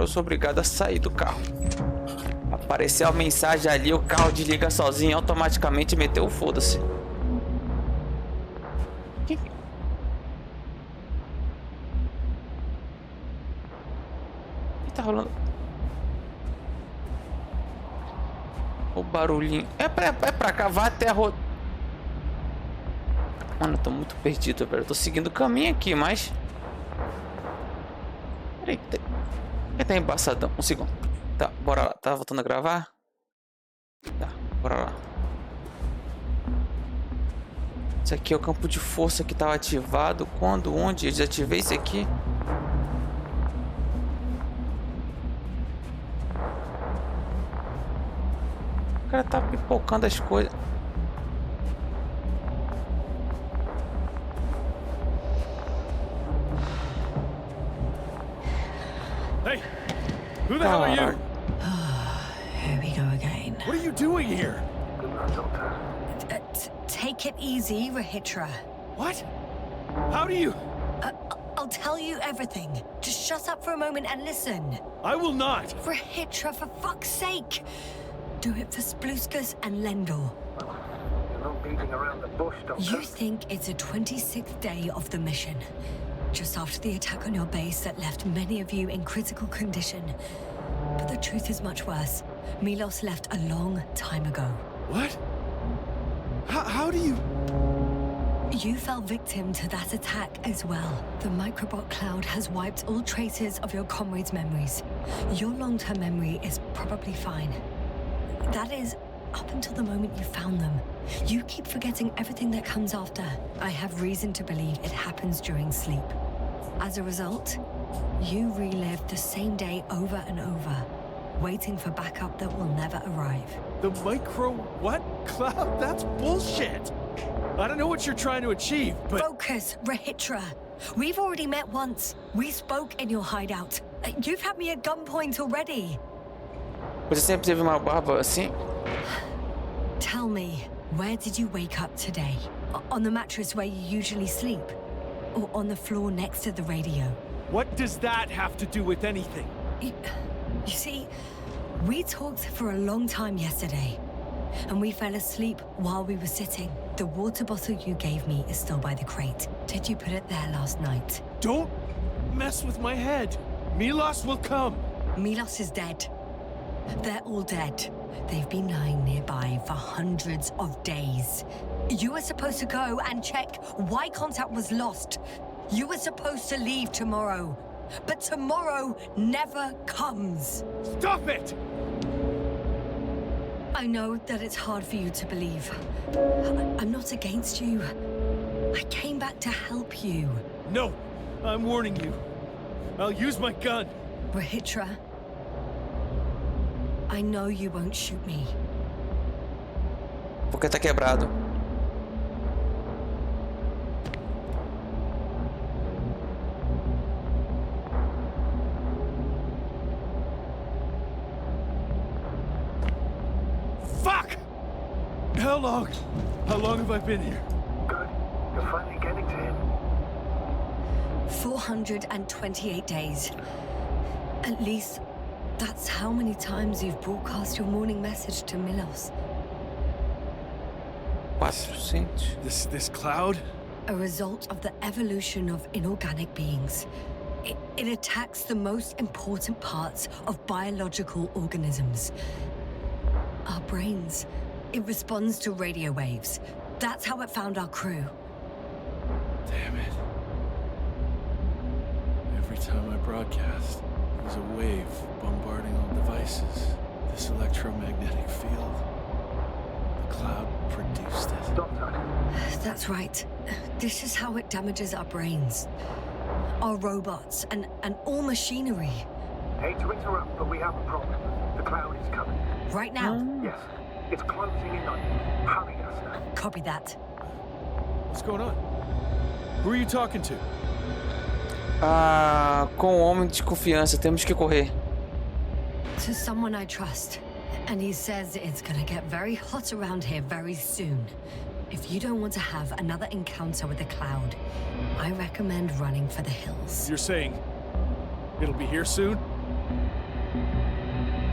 Eu sou obrigado a sair do carro. Apareceu a mensagem ali, o carro desliga sozinho automaticamente e meteu o foda-se. O que tá rolando? O barulhinho. É pra cá, vai até a roda. Mano, eu tô muito perdido, velho. Eu tô seguindo o caminho aqui, mas... Peraí, tá embaçadão. Um segundo. Tá, bora lá. Tá voltando a gravar? Tá, bora lá. Isso aqui é o campo de força que tava ativado. Quando? Onde? Eu desativei isso aqui. O cara tá pipocando as coisas. Hey, who the hell are you? Here we go again. What are you doing here? Take it easy, Rahitra. What? How do you? I'll tell you everything. Just shut up for a moment and listen. I will not. Rahitra, for fuck's sake. Do it for Spluskus and Lendl. You're not beating around the bush, Doctor. You think it's the 26th day of the mission. Just after the attack on your base that left many of you in critical condition. But the truth is much worse. Milos left a long time ago. What? How do you... You fell victim to that attack as well. The microbot cloud has wiped all traces of your comrades' memories. Your long-term memory is probably fine. That is, up until the moment you found them. You keep forgetting everything that comes after. I have reason to believe it happens during sleep. As a result, you relive the same day over and over, waiting for backup that will never arrive. The micro... what? Cloud? That's bullshit! I don't know what you're trying to achieve, but... Focus, Rahitra. We've already met once. We spoke in your hideout. You've had me at gunpoint already. Você sempre teve uma barba assim? Tell me, where did you wake up today? On the mattress where you usually sleep? Or on the floor next to the radio? What does that have to do with anything? You see, we talked for a long time yesterday. And we fell asleep while we were sitting. The water bottle you gave me is still by the crate. Did you put it there last night? Don't mess with my head. Milos will come. Milos is dead. They're all dead. They've been lying nearby for hundreds of days. You were supposed to go and check why contact was lost. You were supposed to leave tomorrow. But tomorrow never comes. Stop it! I know that it's hard for you to believe. I'm not against you. I came back to help you. No, I'm warning you. I'll use my gun. Rahitra, I know you won't shoot me. Porque tá quebrado. Fuck! How long? How long have I been here? Good. You're finally getting to him. 428 days. At least, that's how many times you've broadcast your morning message to Milos. 400. This cloud? A result of the evolution of inorganic beings. It attacks the most important parts of biological organisms. Our brains. It responds to radio waves. That's how it found our crew. Damn it. Every time I broadcast, there's a wave bombarding all devices. This electromagnetic field. The cloud produced it. Doctor, That's right. This is how it damages our brains. Our robots and all machinery. hate to interrupt, but we have a problem. The cloud is coming. Right now. Yes, it's closing in on you. Hurry, Esther. Copy that. What's going on? Who are you talking to? Com o homem de confiança, temos que correr. To someone I trust. And he says it's gonna get very hot around here very soon. If you don't want to have another encounter with the cloud, I recommend running for the hills. You're saying it'll be here soon?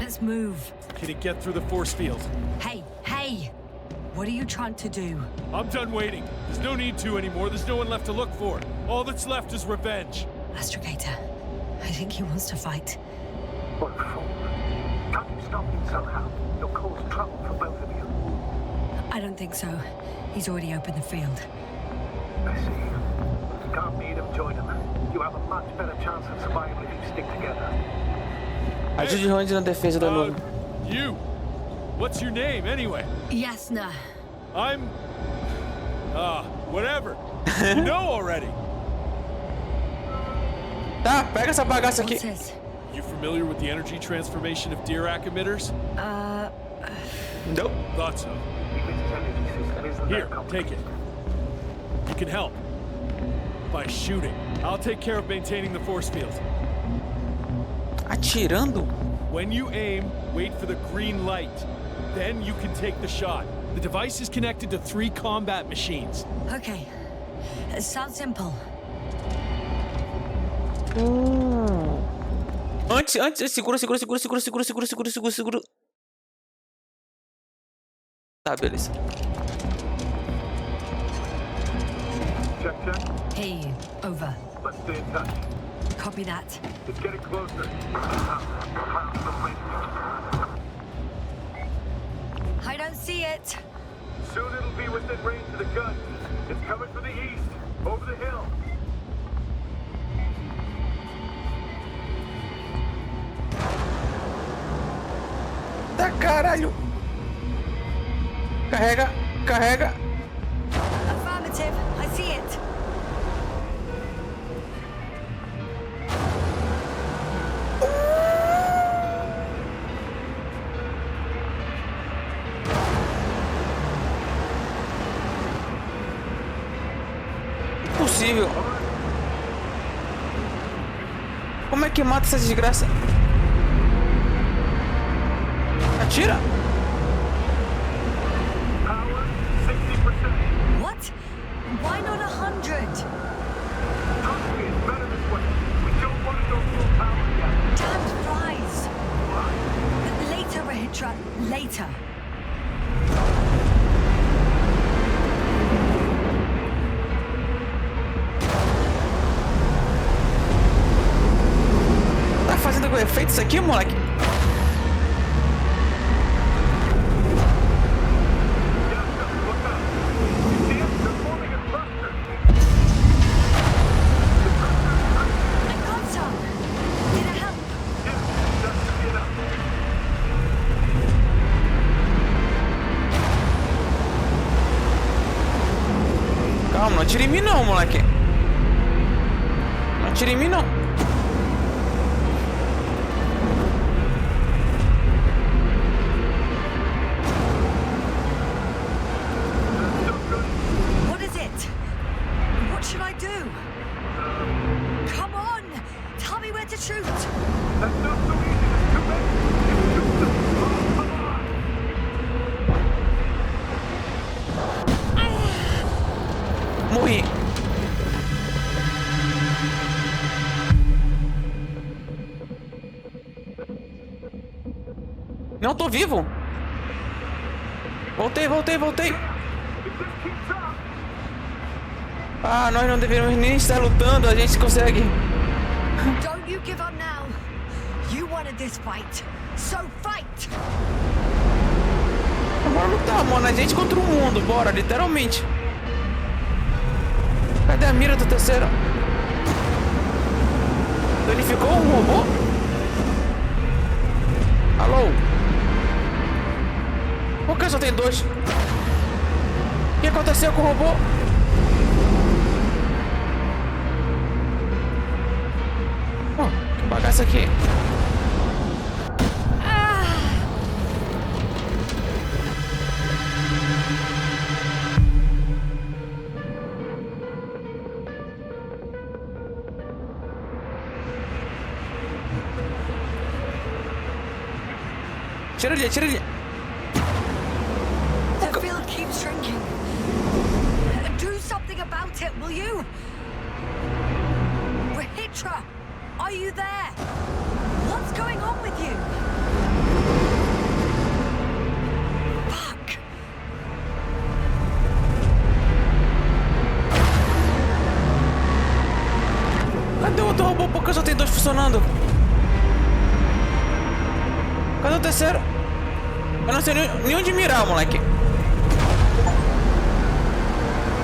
Let's move. Can it get through the force field? Hey, hey! What are you trying to do? I'm done waiting. There's no need to anymore. There's no one left to look for. All that's left is revenge. Astrogator, I think he wants to fight. What a fool. Can't you stop him somehow? You'll cause trouble for both of you. I don't think so. He's already opened the field. I see. You can't meet him, join him. You have a much better chance of survival if you stick together. Ajude Randy na defesa da nuvem. You. What's your name, anyway? Yasna. I'm... whatever. You know already. Tá, pega essa bagaça aqui. What's this? You familiar with the energy transformation of Dirac emitters? Nope. Thought so. Emitters' energy system isn't Here, that take it. complicated. You can help. By shooting. I'll take care of maintaining the force field. Atirando? When you aim, wait for the green light. Then you can take the shot. The device is connected to 3 combat machines. Okay. It sounds simple. Antes, segura. Tá, beleza. Check. Hear you. Over. Let's stay in touch. Copy that. It's getting closer. I don't see it. Soon it'll be within range of the gun. It's coming from the east, over the hill. Tá, caralho. Carrega. Affirmative. I see it. Impossível. Como é que mata essa desgraça? Atira. Power, 60%. What? Why not 100? Trust me, it's better this way. We don't want to go full power yet. Damned flies. Later, Rahitra. Later. Tá fazendo com efeito isso aqui, moleque? I got some. Did it help? Calma, não atira em mim não, moleque. Não atira em mim não. What is it? What should I do? Come on! Tell me where to shoot! That's not so easy. There's too many. Shoot them. Come on. Morri. Não, tô vivo. Voltei. If this keeps up, Ah, nós não deveríamos nem estar lutando. A gente consegue. Don't you give up now! You wanted this fight, so fight! Bora lutar, mano. A gente contra o mundo. Bora, literalmente. Cadê a mira do terceiro? Danificou um robô? Alô? Por que só tem 2? O que aconteceu com o robô? Oh, que bagaça aqui. Tira ele. The field keeps shrinking. Do something about it, will you? Rahitra, are you there? What's going on with you? Cadê o terceiro? Eu não sei nem onde mirar, moleque.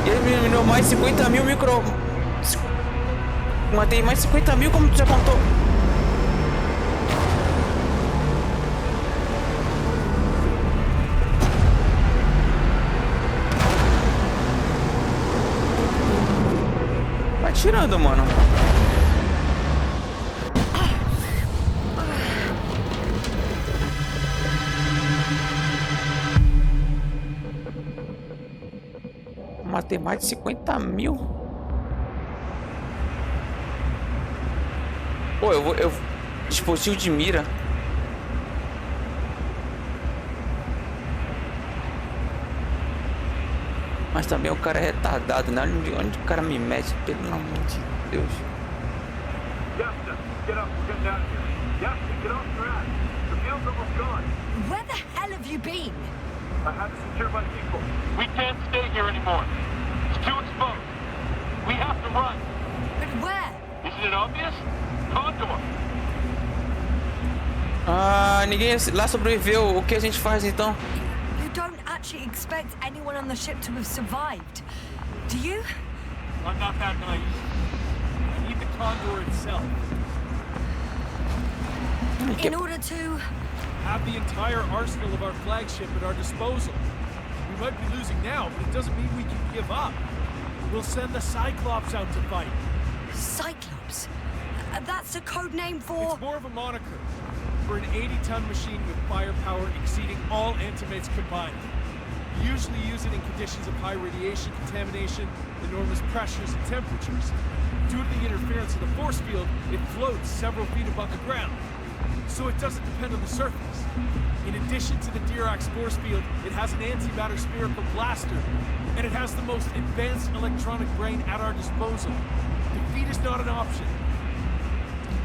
Ele me eliminou mais 50 mil micro... Matei mais 50 mil, como tu já contou. Vai tirando, mano. Matei mais de 50 mil. Pô, eu dispositivo de mira. Mas também o cara é retardado, né? Onde o cara me mete, pelo amor de Deus. Where the hell have you been? I had to secure my people. We can't stay here anymore. It's too exposed. We have to run. But where? Isn't it obvious? Condor. Ah, ninguém lá sobreviveu. O que a gente faz então? You don't actually expect anyone on the ship to have survived, do you? I'm not that naive. I need the Condor itself. In order to... Have the entire arsenal of our flagship at our disposal. We might be losing now, but it doesn't mean we can give up. We'll send the Cyclops out to fight. Cyclops? That's a code name for... It's more of a moniker for an 80-ton machine with firepower exceeding all Antimates combined. We usually use it in conditions of high radiation contamination, enormous pressures and temperatures. Due to the interference of the force field, it floats several feet above the ground, so it doesn't depend on the surface. In addition to the Dirac's force field, it has an antimatter spherical blaster, and it has the most advanced electronic brain at our disposal. Defeat is not an option.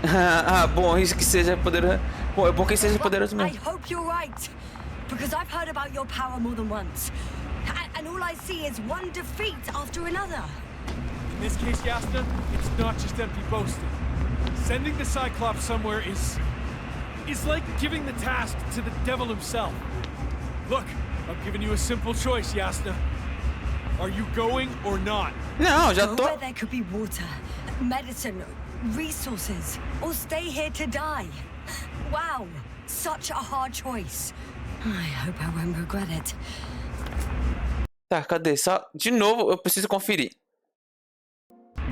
Ah, bom, isso que seja poderoso. Bom, é bom que seja poderoso I mesmo. hope you're right, because I've heard about your power more than once. And all I see is one defeat after another. In this case, Yasna, it's not just empty boasting. Sending the Cyclops somewhere is like giving the task to the devil himself. Look, I've given you a simple choice, Yasna. Are you going or not? Não, já Go tô. where there could be water, medicine, resources, or stay here to die. Wow, such a hard choice. I hope I won't regret it. Tá, cadê? Só de novo, eu preciso conferir.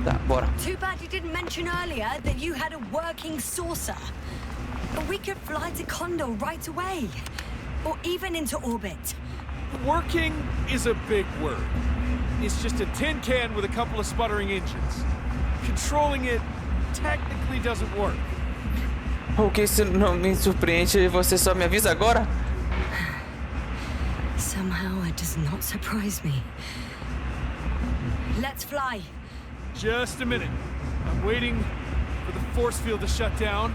Tá, bora. Too bad you didn't mention earlier that you had a working saucer. We could fly to Condor right away, or even into orbit. Working is a big word. It's just a tin can with a couple of sputtering engines. Controlling it technically doesn't work. O que isso não me surpreende, você só me avisa agora? Somehow it does not surprise me. Let's fly. Just a minute. I'm waiting for the force field to shut down,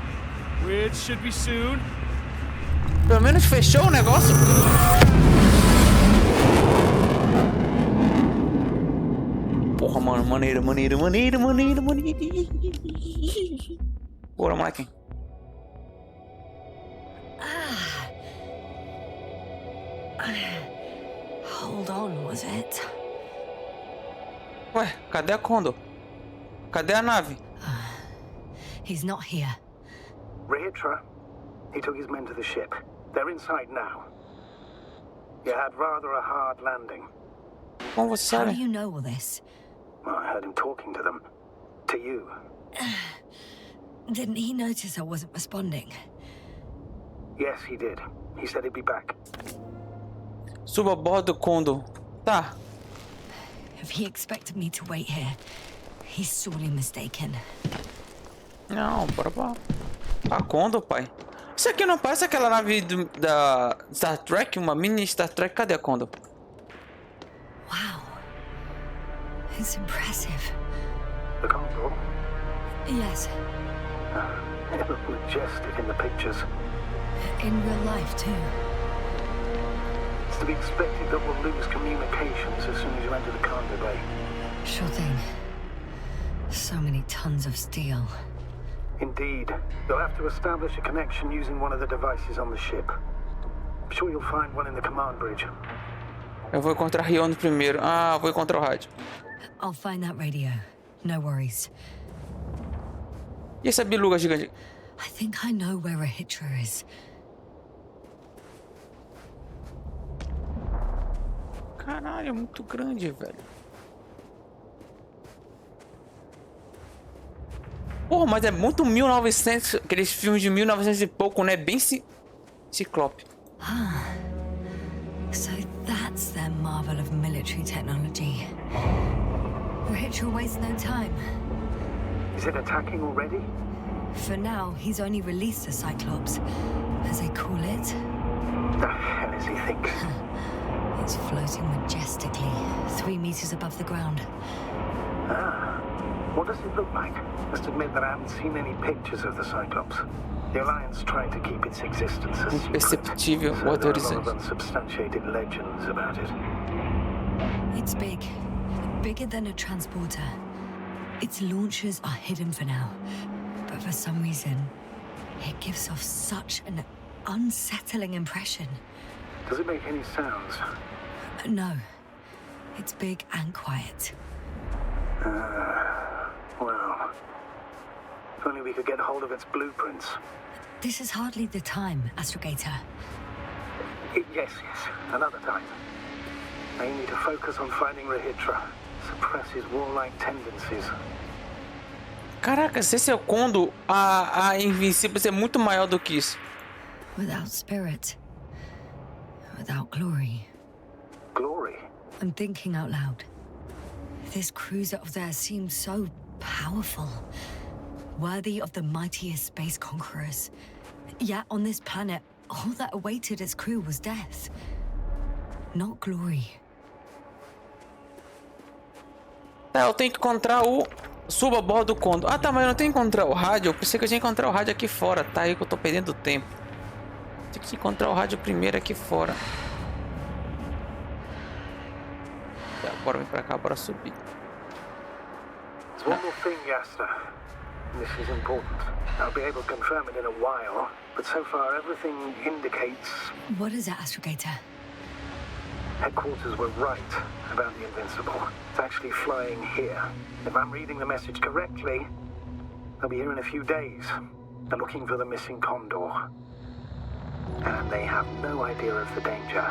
which should be soon. Pelo menos fechou o negócio? Porra, mano, maneiro. Bora, moleque. Hold on, was it? Ué, cadê a Condor? Cadê a nave? He's not here. Rehitra, he took his men to the ship. They're inside now. You had rather a hard landing. Como você How do sabe? you know all this? Well, I heard him talking to them. To you. Didn't he notice I wasn't responding? Yes, he did. He said he'd be back. Suba a bordo do Condor. Tá. If he expected me to wait here, he's sorely mistaken. Não, bora pra Condor, pai. Isso aqui não parece aquela nave da Star Trek? Uma mini Star Trek? Cadê a Condor? Wow. It's impressive. The Condor? Yes, It looked majestic in the pictures. in real life too. It's to be expected that we'll lose communications as soon as you enter the cargo bay. Sure thing. So many tons of steel. Indeed. You'll have to establish a connection using one of the devices on the ship. I'm sure you'll find one in the command bridge. Eu vou encontrar Rion primeiro. Ah, vou encontrar o rádio. I'll find that radio. No worries. E essa biluga gigante? I think I know where a hitcher is. Caralho, é muito grande, velho. Porra, mas é muito 1900, aqueles filmes de 1900 e pouco, né? Bem ciclope. So that's their marvel of military technology. Hitcher wastes no time. Is it attacking already? For now, he's only released the Cyclops, as they call it. The hell is he thinking? It's floating majestically, 3 meters above the ground. Ah, what does it look like? Must admit that I haven't seen any pictures of the Cyclops. The Alliance tried to keep its existence a secret, Imperceptível, so there are a lot of horizonte. unsubstantiated legends about it. It's big. Bigger than a transporter. Its launchers are hidden for now. But for some reason, it gives off such an unsettling impression. Does it make any sounds? No. It's big and quiet. Well, if only we could get hold of its blueprints. This is hardly the time, Astrogator. Yes, another time. I need to focus on finding Rahitra. Suppress his warlike tendencies. Caraca, se esse é o Kondo, a Invincible é muito maior do que isso. Without spirit. Without glory. Glory? I'm thinking out loud. This cruiser of theirs seems so powerful. Worthy of the mightiest space conquerors. Yet on this planet, all that awaited its crew was death. Not glory. Tá, eu tenho que encontrar o... Suba a bordo do Kondo. Ah, tá, mas eu não tenho que encontrar o rádio. Eu pensei que eu tinha que encontrar o rádio aqui fora. Tá aí que eu tô perdendo tempo. Tem que encontrar o rádio primeiro aqui fora. Tá, bora vir pra cá, bora subir. There's one more thing, Yasta. This is important. I'll be able to confirm it in a while, but so far everything indicates What is it, Astrogator? headquarters were right about the Invincible. It's actually flying here. If I'm reading the message correctly, they'll be here in a few days. They're looking for the missing Condor. And they have no idea of the danger.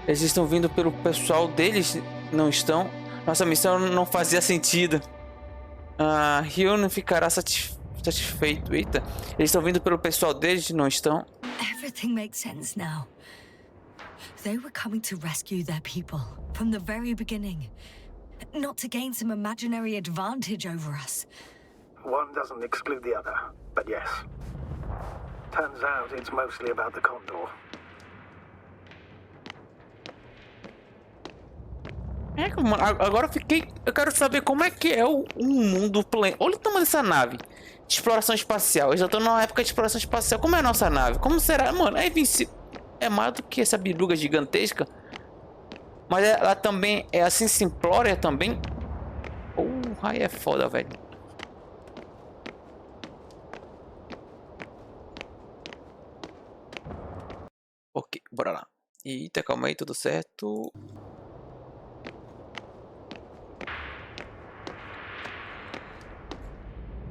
Eles estão vindo pelo pessoal deles, não estão? Nossa missão não fazia sentido. Ah, Rio não ficará satisfeito. Eita, eles estão vindo pelo pessoal deles, não estão? Everything makes sense now. They were coming to rescue their people from the very beginning. Not to gain some imaginary advantage over us. One doesn't exclude the other, but yes. Turns out it's mostly about the Condor. É, mano, agora eu fiquei... Eu quero saber como é que é o mundo pleno. Olha o tamanho dessa nave. De exploração espacial. Eu já tô numa época de exploração espacial. Como é a nossa nave? Como será? Mano, é invencível. É mais do que essa biluga gigantesca. Mas ela também é assim simplória também. Aí é foda, velho. Ok, bora lá. Eita, calma aí, tudo certo.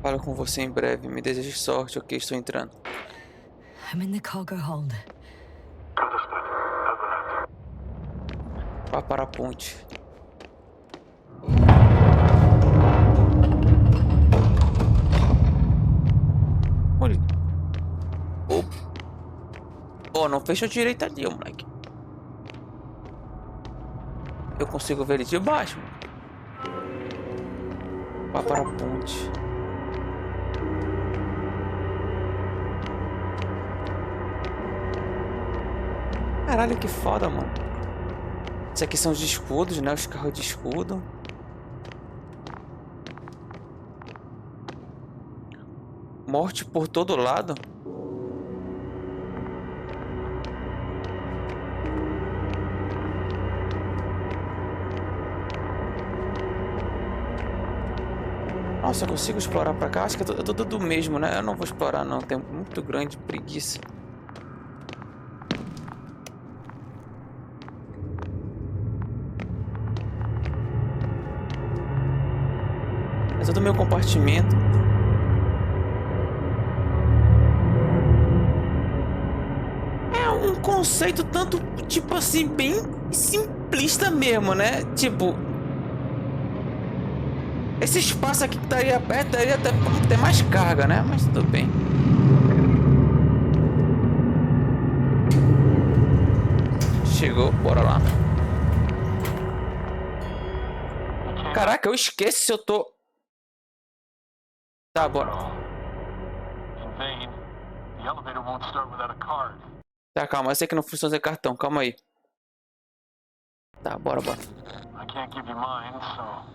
Falo com você em breve. Me deseje sorte. Ok, estou entrando. I'm in the cargo hold. Understood. Over. Vá para a ponte. Olha. Oh, não fechou direito ali, moleque. Eu consigo ver ele de baixo. Vá para a ponte. Caralho, que foda, mano. Isso aqui são os escudos, né? Os carros de escudo. Morte por todo lado. Nossa, eu consigo explorar pra cá? Acho que é tudo do mesmo, né? Eu não vou explorar não, tem muito grande preguiça. É todo meu compartimento. É um conceito tanto, tipo assim, bem simplista mesmo, né? Tipo, esse espaço aqui que estaria perto daria até ter mais carga, né? Mas tudo bem. Chegou, bora lá. Caraca, eu esqueço se eu tô... Tá, bora. In vain. The elevator won't start without a card. Tá, calma, eu sei que não funciona sem cartão, calma aí. Tá, bora. I can't give you mine, so...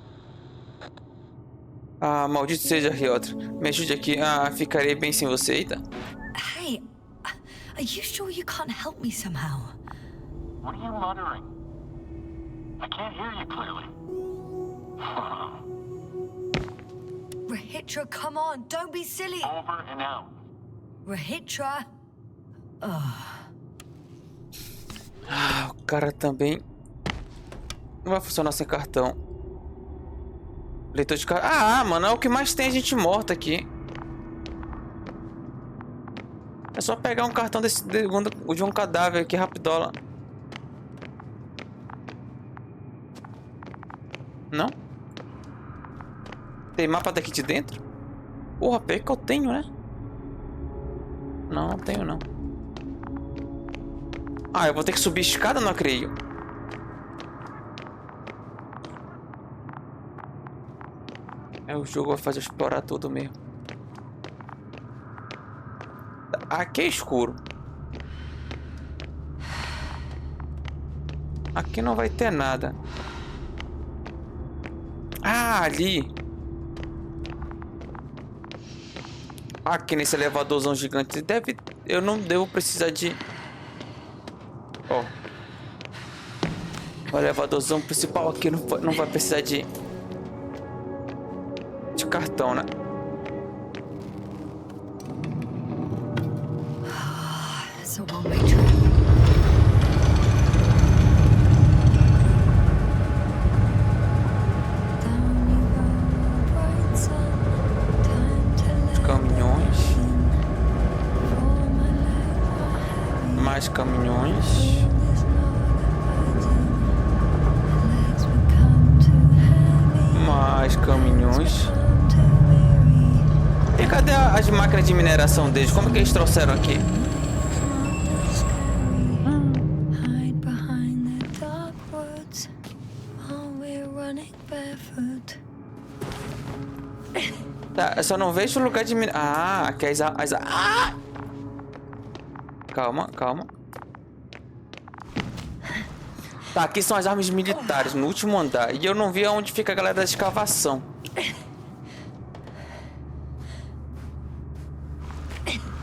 Ah, maldito seja, Riota. Me ajude aqui. Ah, ficarei bem sem você, eita. Hey, are you sure you can't help me somehow? What are you muttering? I can't hear you clearly. Rahitra, come on, don't be silly. Over and out. Rahitra. Ah, o cara também... Não vai funcionar sem cartão. Leitor de cartão... Ah, mano, é o que mais tem gente morta aqui. É só pegar um cartão de um cadáver aqui, rapidola. Não? Tem mapa daqui de dentro? Porra, pega que eu tenho, né? Não tenho não. Ah, eu vou ter que subir escada, não creio. É, o jogo vai fazer eu explorar tudo mesmo. Aqui é escuro. Aqui não vai ter nada. Ah, ali. Aqui nesse elevadorzão gigante. Eu não devo precisar de... Ó. O elevadorzão principal aqui não vai precisar de cartão, né? It's a one-way trip. Mais caminhões. Mais caminhões. E cadê as máquinas de mineração deles? Como que eles trouxeram aqui? Tá, eu só não vejo o lugar de mineração. Ah, aqui é Ah! Calma. Tá, aqui são as armas militares, no último andar. E eu não vi onde fica a galera da escavação.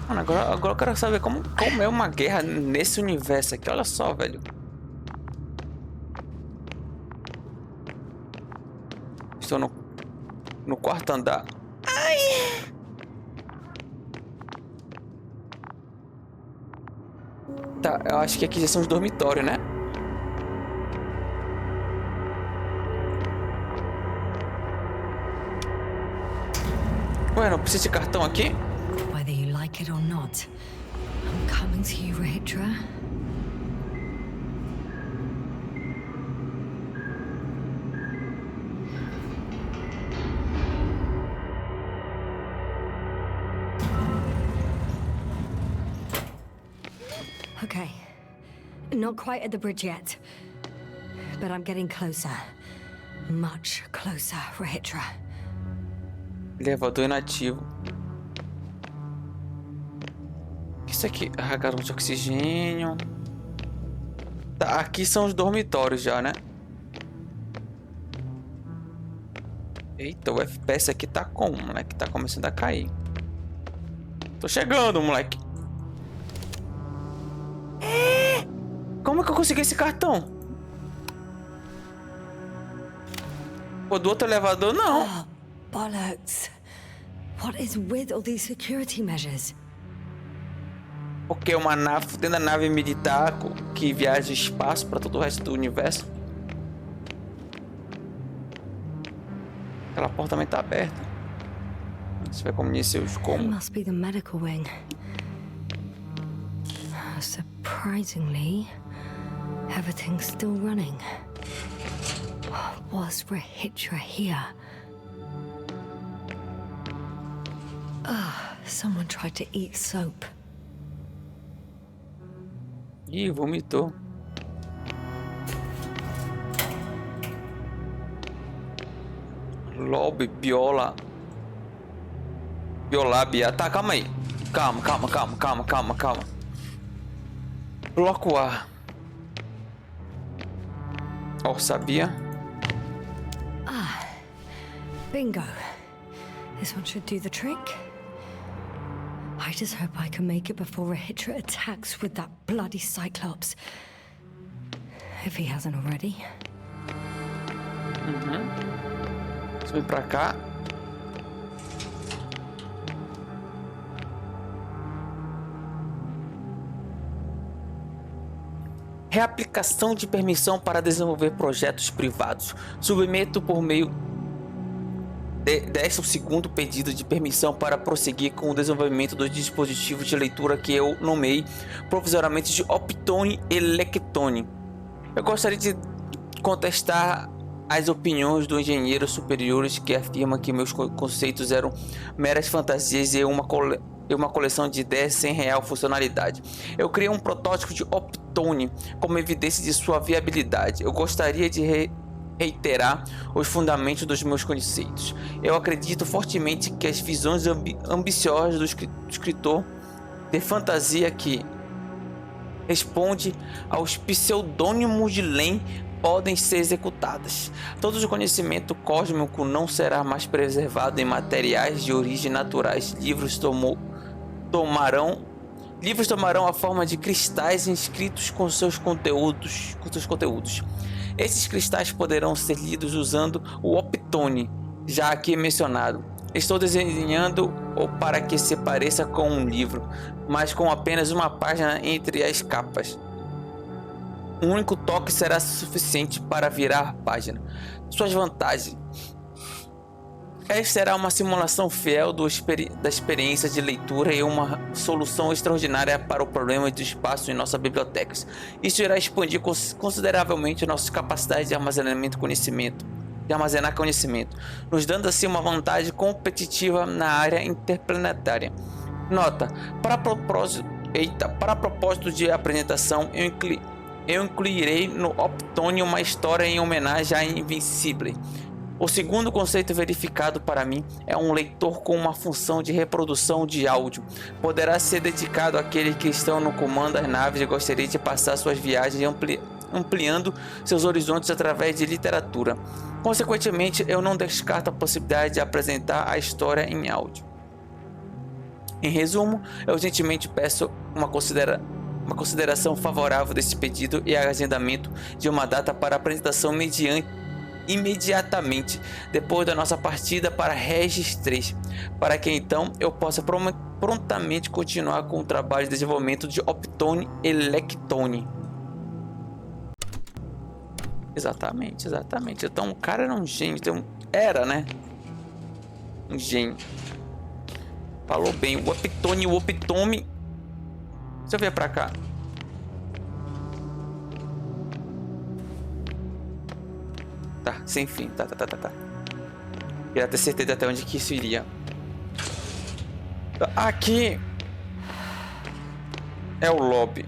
Mano, agora eu quero saber como é uma guerra nesse universo aqui. Olha só, velho. Estou no quarto andar. Ai! Tá, eu acho que aqui já são os dormitórios, né? Ué, não precisa de cartão aqui? Whether you like it or not, I'm coming to you, Rahitra. Okay, not quite at the bridge yet, but I'm getting closer. Much closer, Rahitra. Elevador inativo. O que é isso aqui? Ah, garoto de oxigênio. Tá, aqui são os dormitórios já, né? Eita, o FPS aqui tá como, moleque? Tá começando a cair. Tô chegando, moleque. Como é que eu consegui esse cartão? Pô, do outro elevador, não. bollocks. What is with all these security measures? Porque é uma nave dentro da nave militar que viaja espaço para todo o resto do universo. Aquela porta também tá aberta. Você vai conhecer os It como. must be the medical wing. Surprisingly, everything's still running. Was Rahitra here? Someone tried to eat soap. Ih, vomitou. Lobby, Biola. Biolabia. Tá, calma aí. Calma. Bloco A. Oh, sabia? Bingo. This one should do the trick. I just hope I can make it before Rahitra attacks with that bloody Cyclops. If he hasn't already. Subir pra cá. Reaplicação de permissão para desenvolver projetos privados. Submeto por meio deste segundo pedido de permissão para prosseguir com o desenvolvimento do dispositivo de leitura que eu nomeei provisoriamente de Optone e Lectone. Eu gostaria de contestar as opiniões dos engenheiros superiores que afirmam que meus conceitos eram meras fantasias e uma coleção de ideias sem real funcionalidade. Eu criei um protótipo de Optone como evidência de sua viabilidade. Eu gostaria de reiterar os fundamentos dos meus conceitos. Eu acredito fortemente que as visões ambiciosas do escritor de fantasia que responde aos pseudônimos de Len podem ser executadas. Todo o conhecimento cósmico não será mais preservado em materiais de origem naturais. Livros tomarão a forma de cristais inscritos com seus conteúdos. Esses cristais poderão ser lidos usando o Optone, já aqui mencionado. Estou desenhando para que se pareça com um livro, mas com apenas uma página entre as capas. Um único toque será suficiente para virar a página. Suas vantagens. Esta será uma simulação fiel da experiência de leitura e uma solução extraordinária para o problema de espaço em nossas bibliotecas. Isso irá expandir consideravelmente nossas capacidades de armazenar conhecimento, nos dando assim uma vantagem competitiva na área interplanetária. Nota: para propósito de apresentação, eu incluirei no Optone uma história em homenagem a Invincible. O segundo conceito verificado para mim é um leitor com uma função de reprodução de áudio. Poderá ser dedicado àqueles que estão no comando das naves e gostariam de passar suas viagens ampliando seus horizontes através de literatura. Consequentemente, eu não descarto a possibilidade de apresentar a história em áudio. Em resumo, eu gentilmente peço uma consideração favorável desse pedido e agendamento de uma data para apresentação imediatamente depois da nossa partida para Regis 3, para que então eu possa prontamente continuar com o trabalho de desenvolvimento de Optone e Lectone. Exatamente. Então o cara era um gênio, era, né? Um gênio. Falou bem, o Optone e o Optome. Deixa eu ver pra cá. Tá, sem fim. Tá. Queria ter certeza até onde que isso iria. Aqui é o lobby.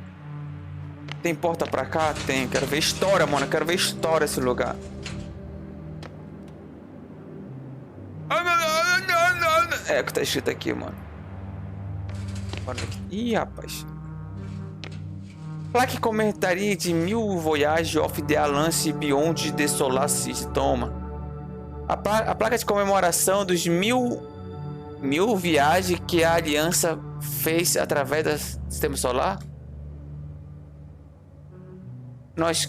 Tem porta pra cá? Tem. Quero ver história, mano. Quero ver história esse lugar. É o que tá escrito aqui, mano. Ih, rapaz. Plaque comentaria de 1000 Voyages of the Alliance Beyond the Solar System. Toma. A placa de comemoração dos 1000 viagens que a Aliança fez através do Sistema Solar. Nós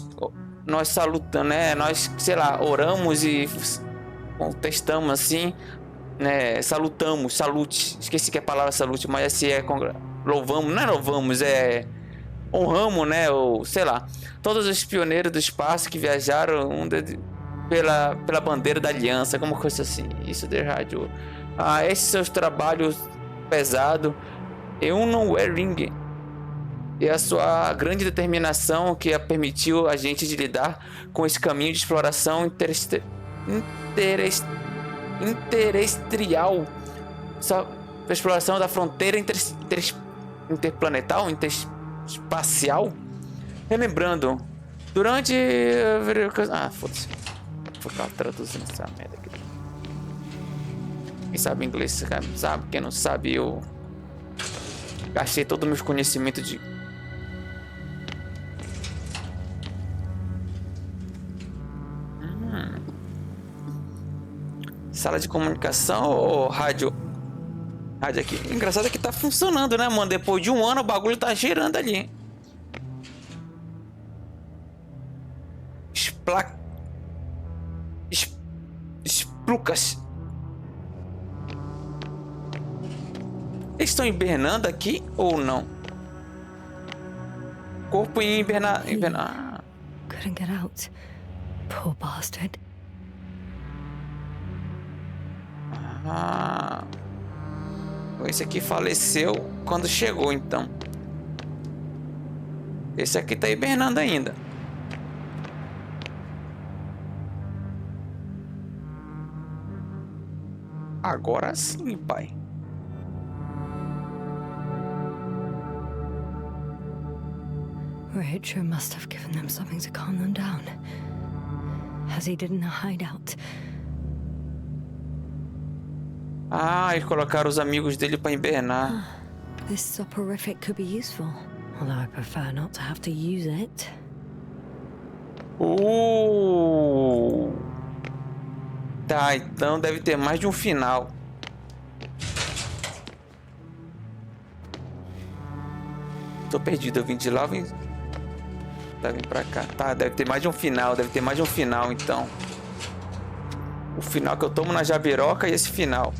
salutamos, né? Nós, sei lá, oramos e contestamos assim né, salutamos, salute, esqueci que é a palavra salute, mas esse é louvamos, não é louvamos, é honramos, né, ou sei lá, todos os pioneiros do espaço que viajaram pela bandeira da aliança, como coisa assim, isso de rádio. Esses seus trabalhos pesados, eu não é ring, e a sua grande determinação que a permitiu a gente de lidar com esse caminho de exploração interestestrial, a exploração da fronteira interplanetal, interespacial. Relembrando, durante... foda-se. Vou ficar traduzindo essa merda aqui. Quem sabe inglês sabe, quem não sabe, eu gastei todos os meus conhecimentos de... Sala de comunicação ou rádio? Rádio aqui. Engraçado é que tá funcionando, né, mano? Depois de um ano o bagulho tá girando ali. Esplucas. Eles estão hibernando aqui ou não? Corpo em hibernar. Couldn't get out. Poor bastard. Esse aqui faleceu quando chegou, então. Esse aqui tá hibernando ainda. Agora sim, pai. Richard must have given them something to calm them down, as he did in a hideout. Eles colocaram os amigos dele pra hibernar. This soporific could be useful, although I prefer not to have to use it. Tá, então deve ter mais de um final. Tô perdido, eu vim de lá, vim pra cá. Tá, deve ter mais de um final, então. O final que eu tomo na jabiroca e esse final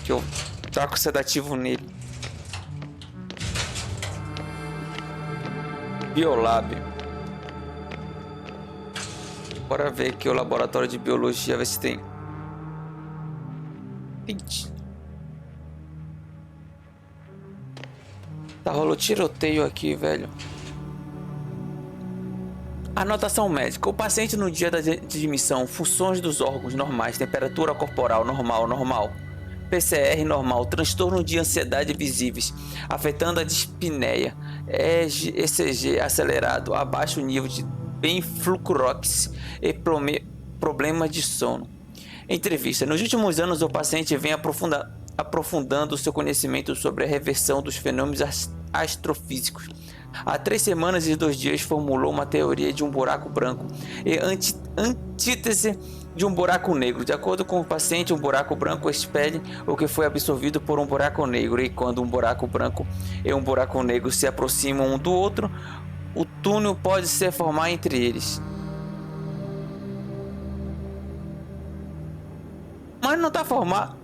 que eu taco sedativo nele. Biolab. Bora ver aqui o laboratório de biologia, ver se tem. Ixi. Tá, rolou tiroteio aqui, velho. Anotação médica. O paciente no dia da admissão, funções dos órgãos normais, temperatura corporal normal. PCR normal, transtorno de ansiedade visíveis, afetando a dispneia, ECG acelerado, abaixo nível de bem-fluorox e problema de sono. Entrevista. Nos últimos anos, o paciente vem aprofundando seu conhecimento sobre a reversão dos fenômenos astrofísicos. Há 3 semanas e 2 dias formulou uma teoria de um buraco branco e antítese de um buraco negro. De acordo com o paciente, um buraco branco expele o que foi absorvido por um buraco negro, e quando um buraco branco e um buraco negro se aproximam um do outro, o túnel pode se formar entre eles. Mas não está formado.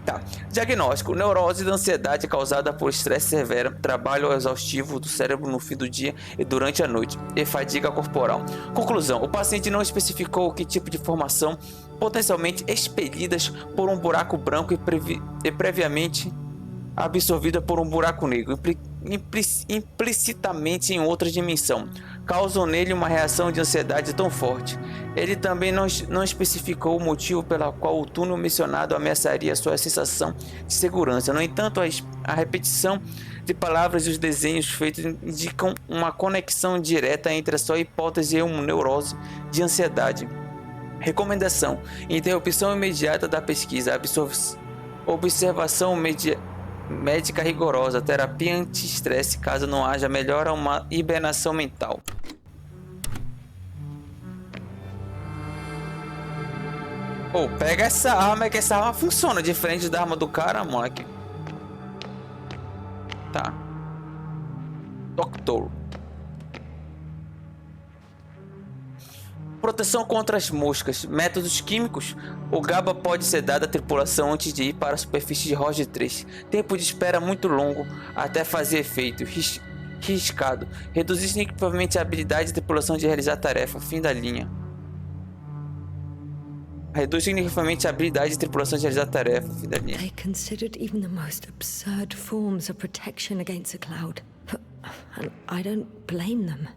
Tá. Diagnóstico: neurose da ansiedade causada por estresse severo, trabalho exaustivo do cérebro no fim do dia e durante a noite, e fadiga corporal. Conclusão: o paciente não especificou que tipo de informação potencialmente expelidas por um buraco branco e previamente absorvida por um buraco negro, implicitamente em outra dimensão, causam nele uma reação de ansiedade tão forte. Ele também não especificou o motivo pelo qual o túnel mencionado ameaçaria sua sensação de segurança. No entanto, a repetição de palavras e os desenhos feitos indicam uma conexão direta entre a sua hipótese e uma neurose de ansiedade. Recomendação: interrupção imediata da pesquisa, observação médica rigorosa, terapia anti-estresse caso não haja melhora, uma hibernação mental. Pega essa arma, que essa arma funciona diferente da arma do cara, moleque. Tá. Doutor. Proteção contra as moscas. Métodos químicos. O GABA pode ser dado à tripulação antes de ir para a superfície de Roger 3. Tempo de espera muito longo até fazer efeito. Riscado. Reduzir significativamente a habilidade da tripulação de realizar a tarefa. Fim da linha. Reduz significativamente a habilidade de tripulação de realizar a tarefa. Fim da linha. They considered even the most absurd forms of protection against a cloud. And I don't blame them.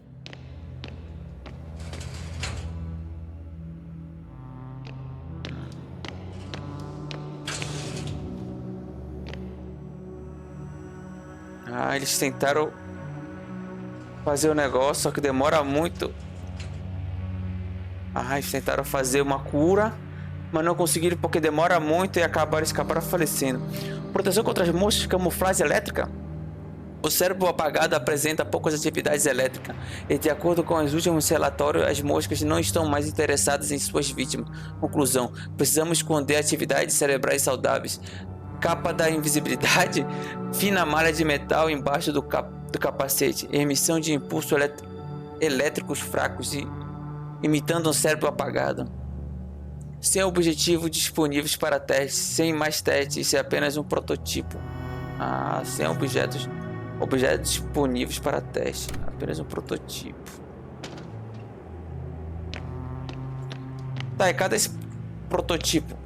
Ah, eles tentaram fazer o negócio, só que demora muito. Ah, eles tentaram fazer uma cura, mas não conseguiram porque demora muito e acabaram falecendo. Proteção contra as moscas, camuflagem elétrica. O cérebro apagado apresenta poucas atividades elétricas e, de acordo com os últimos relatórios, as moscas não estão mais interessadas em suas vítimas. Conclusão: precisamos esconder atividades cerebrais saudáveis. Capa da invisibilidade, fina malha de metal embaixo do capacete, emissão de impulsos elétricos fracos e imitando um cérebro apagado. Sem objetivos disponíveis para testes, sem mais testes, isso é apenas um protótipo. Ah, sem objetos disponíveis para teste, apenas um protótipo. Tá, e cadê esse protótipo?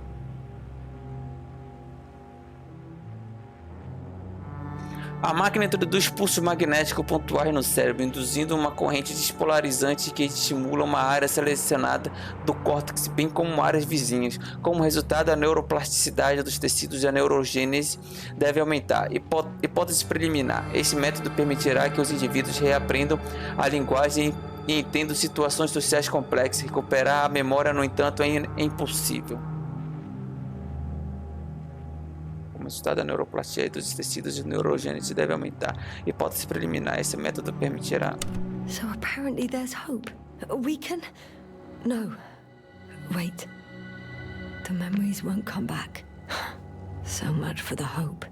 A máquina introduz pulsos magnéticos pontuais no cérebro, induzindo uma corrente despolarizante que estimula uma área selecionada do córtex, bem como áreas vizinhas. Como resultado, a neuroplasticidade dos tecidos e a neurogênese deve aumentar. Hipótese preliminar: esse método permitirá que os indivíduos reaprendam a linguagem e entendam situações sociais complexas. Recuperar a memória, no entanto, é impossível. Como resultado, a neuroplasticidade dos tecidos e neurogênese deve aumentar. Hipótese preliminar: esse método permitirá. So apparently there's hope. We can... No. Wait. The memories won't come back. So much for the hope.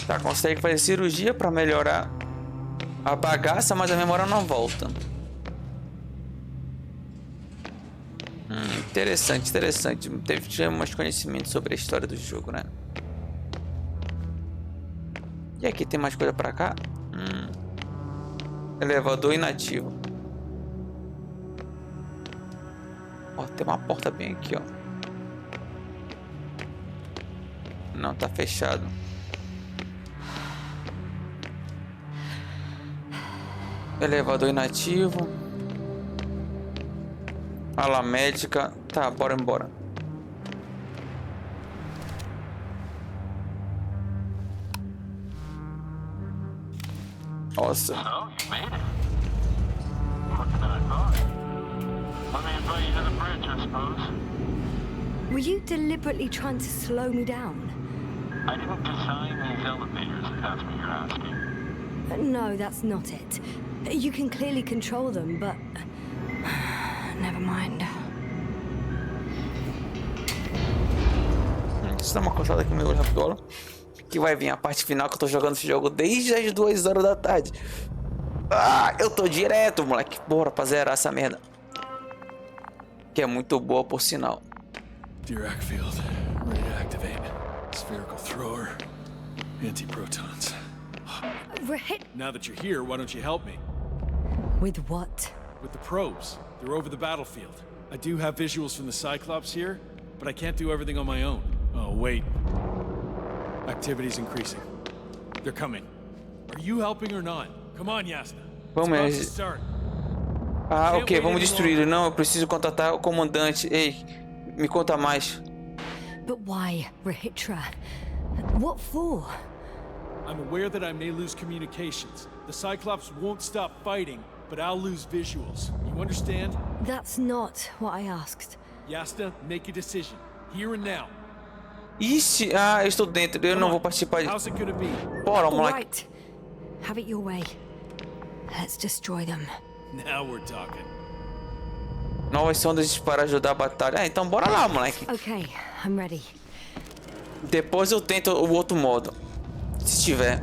Tá, consegue fazer cirurgia para melhorar a bagaça, mas a memória não volta. Interessante, interessante. Teve mais conhecimento sobre a história do jogo, né? E aqui tem mais coisa pra cá? Elevador inativo. Ó, tem uma porta bem aqui, ó. Não, tá fechado. Elevador inativo. Ala médica. Tá, bora embora. Nossa. So, you made it. Quicker than I thought. Let me invite you to the bridge, I suppose. Were you deliberately trying to slow me down? I didn't design these elevators, if that's what you're asking. No, that's not it. You can clearly control them, but... Never mind. Deixa eu dar uma cortada aqui no meu rapidolo. Que vai vir a parte final, que eu tô jogando esse jogo desde as 2 horas da tarde. Ah, eu tô direto, moleque. Bora pra zerar essa merda. Que é muito boa, por sinal. Dirac field. Ready to activate. Spherical thrower. Antiprotons. Now that you're here, why don't you help me? With what? With the probes. They're over the battlefield. I do have visuals from the Cyclops here, but I can't do everything on my own. Oh, wait. Activity's increasing. They're coming. Are you helping or not? Come on, Yasna. Vamos. Ah, ok, vamos destruí-lo. Não, eu preciso contatar o comandante. Ei, me conta mais. But why, Rahitra? What for? I'm aware that I may lose communications. The Cyclops won't stop fighting, but I'll lose visuals. You understand? That's not what I asked. Yasna, make a decision. Here and now. Ixi, ah, eu estou dentro. Eu não vou participar de... How's it gonna be? Bora, All moleque. right. Have it your way. Let's destroy them. Now we're talking. Novas sondas para ajudar a batalha. Ah, então bora lá, moleque. Okay, I'm ready. Depois eu tento o outro modo. Se tiver.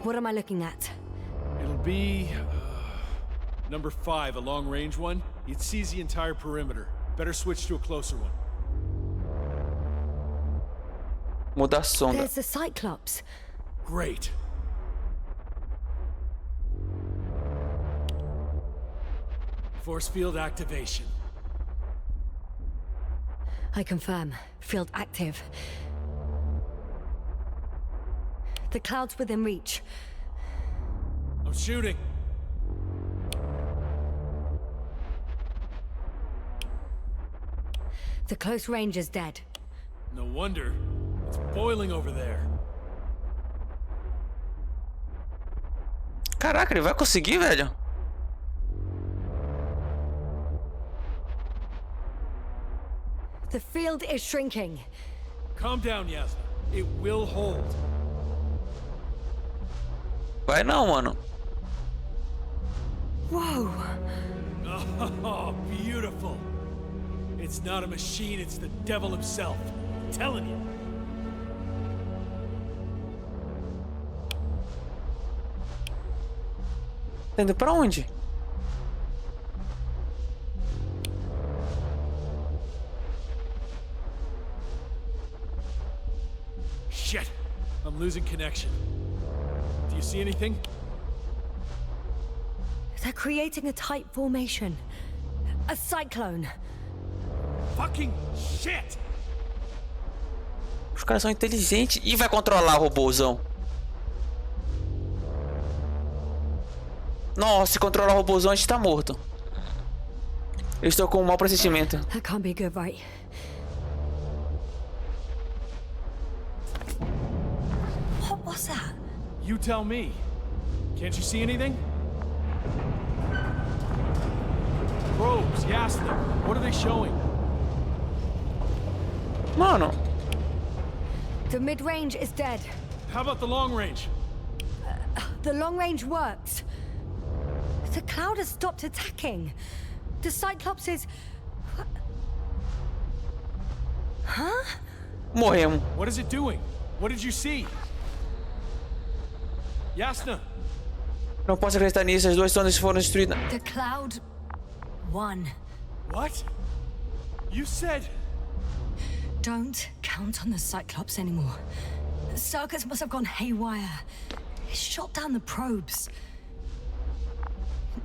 What am I looking at? It'll be Number 5, a long-range one. It sees the entire perimeter. Better switch to a closer one. Mudar a sonda. There's the Cyclops. Great. Force field activation. I confirm. Field active. The cloud's within reach. I'm shooting. The close range is dead. No wonder. It's boiling over there. Caraca, ele vai conseguir, velho? The field is shrinking. Calm down, Yasna. It will hold. Vai não, mano. Whoa! Oh, beautiful. It's not a machine, it's the devil himself. I'm telling you. Tá indo pra onde? Shit! I'm losing connection. Do you see anything? They're creating a tight formation. A cyclone. Fucking shit! Os caras são inteligentes. E vai controlar o robôzão. Nossa, se controlar o robôzão, a gente tá morto. Eu estou com um mau pressentimento. That can't be good, right? What was that? You tell me. Can't you see anything? Probes, Yasna. What are they showing? Mano, The mid-range is dead. How about the long range? The long range works. The cloud has stopped attacking. The Cyclops is... Huh? morremos. What is it doing? What did you see? Yasna! Não posso acreditar nisso. As duas sondas foram destruídas. The cloud won. What? You said... Don't count on the Cyclops anymore. The circuits must have gone haywire. It shot down the probes.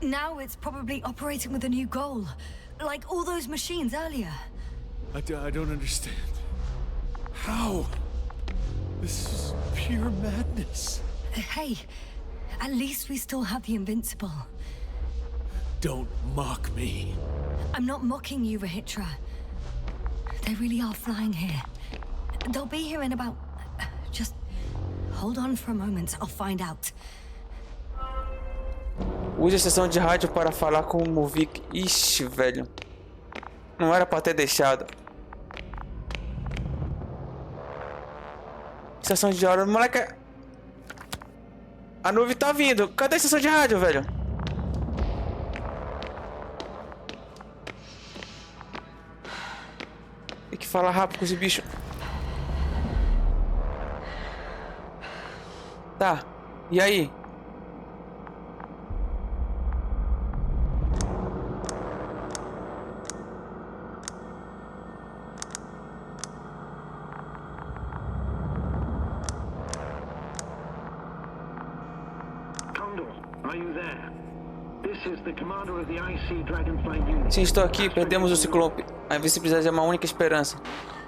Now it's probably operating with a new goal. Like all those machines earlier. I don't understand. How? This is pure madness. Hey, at least we still have the invincible. Don't mock me. I'm not mocking you, Rahitra. They really are flying here. They'll be here in about... Just hold on for a moment. I'll find out. Use a estação de rádio para falar com o Movik. Ixi, velho. Não era pra ter deixado. Estação de rádio. Moleque. A nuvem tá vindo. Cadê a estação de rádio, velho? Tem que falar rápido com esse bicho. Tá. E aí? Are you there? This is the commander of the IC Dragonfly unit. Sim, estou aqui. Perdemos o Ciclope. A invencibilidade é uma única esperança.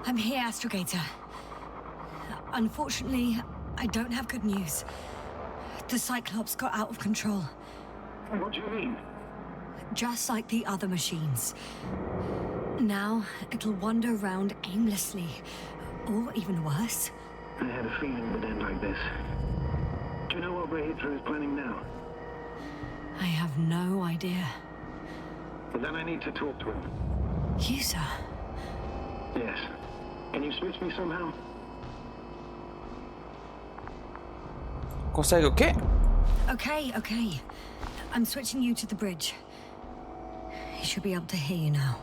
I'm here, Astrogator. Unfortunately, I don't have good news. The Cyclops got out of control. What do you mean? Just like the other machines. Now, it'll wander around aimlessly. Or even worse. I had a feeling it would end like this. Do you know what Rahitra is planning now? I have no idea. Well, then I need to talk to him. You, sir? Yes. Can you switch me somehow? Consegue o quê? Okay. I'm switching you to the bridge. He should be able to hear you now.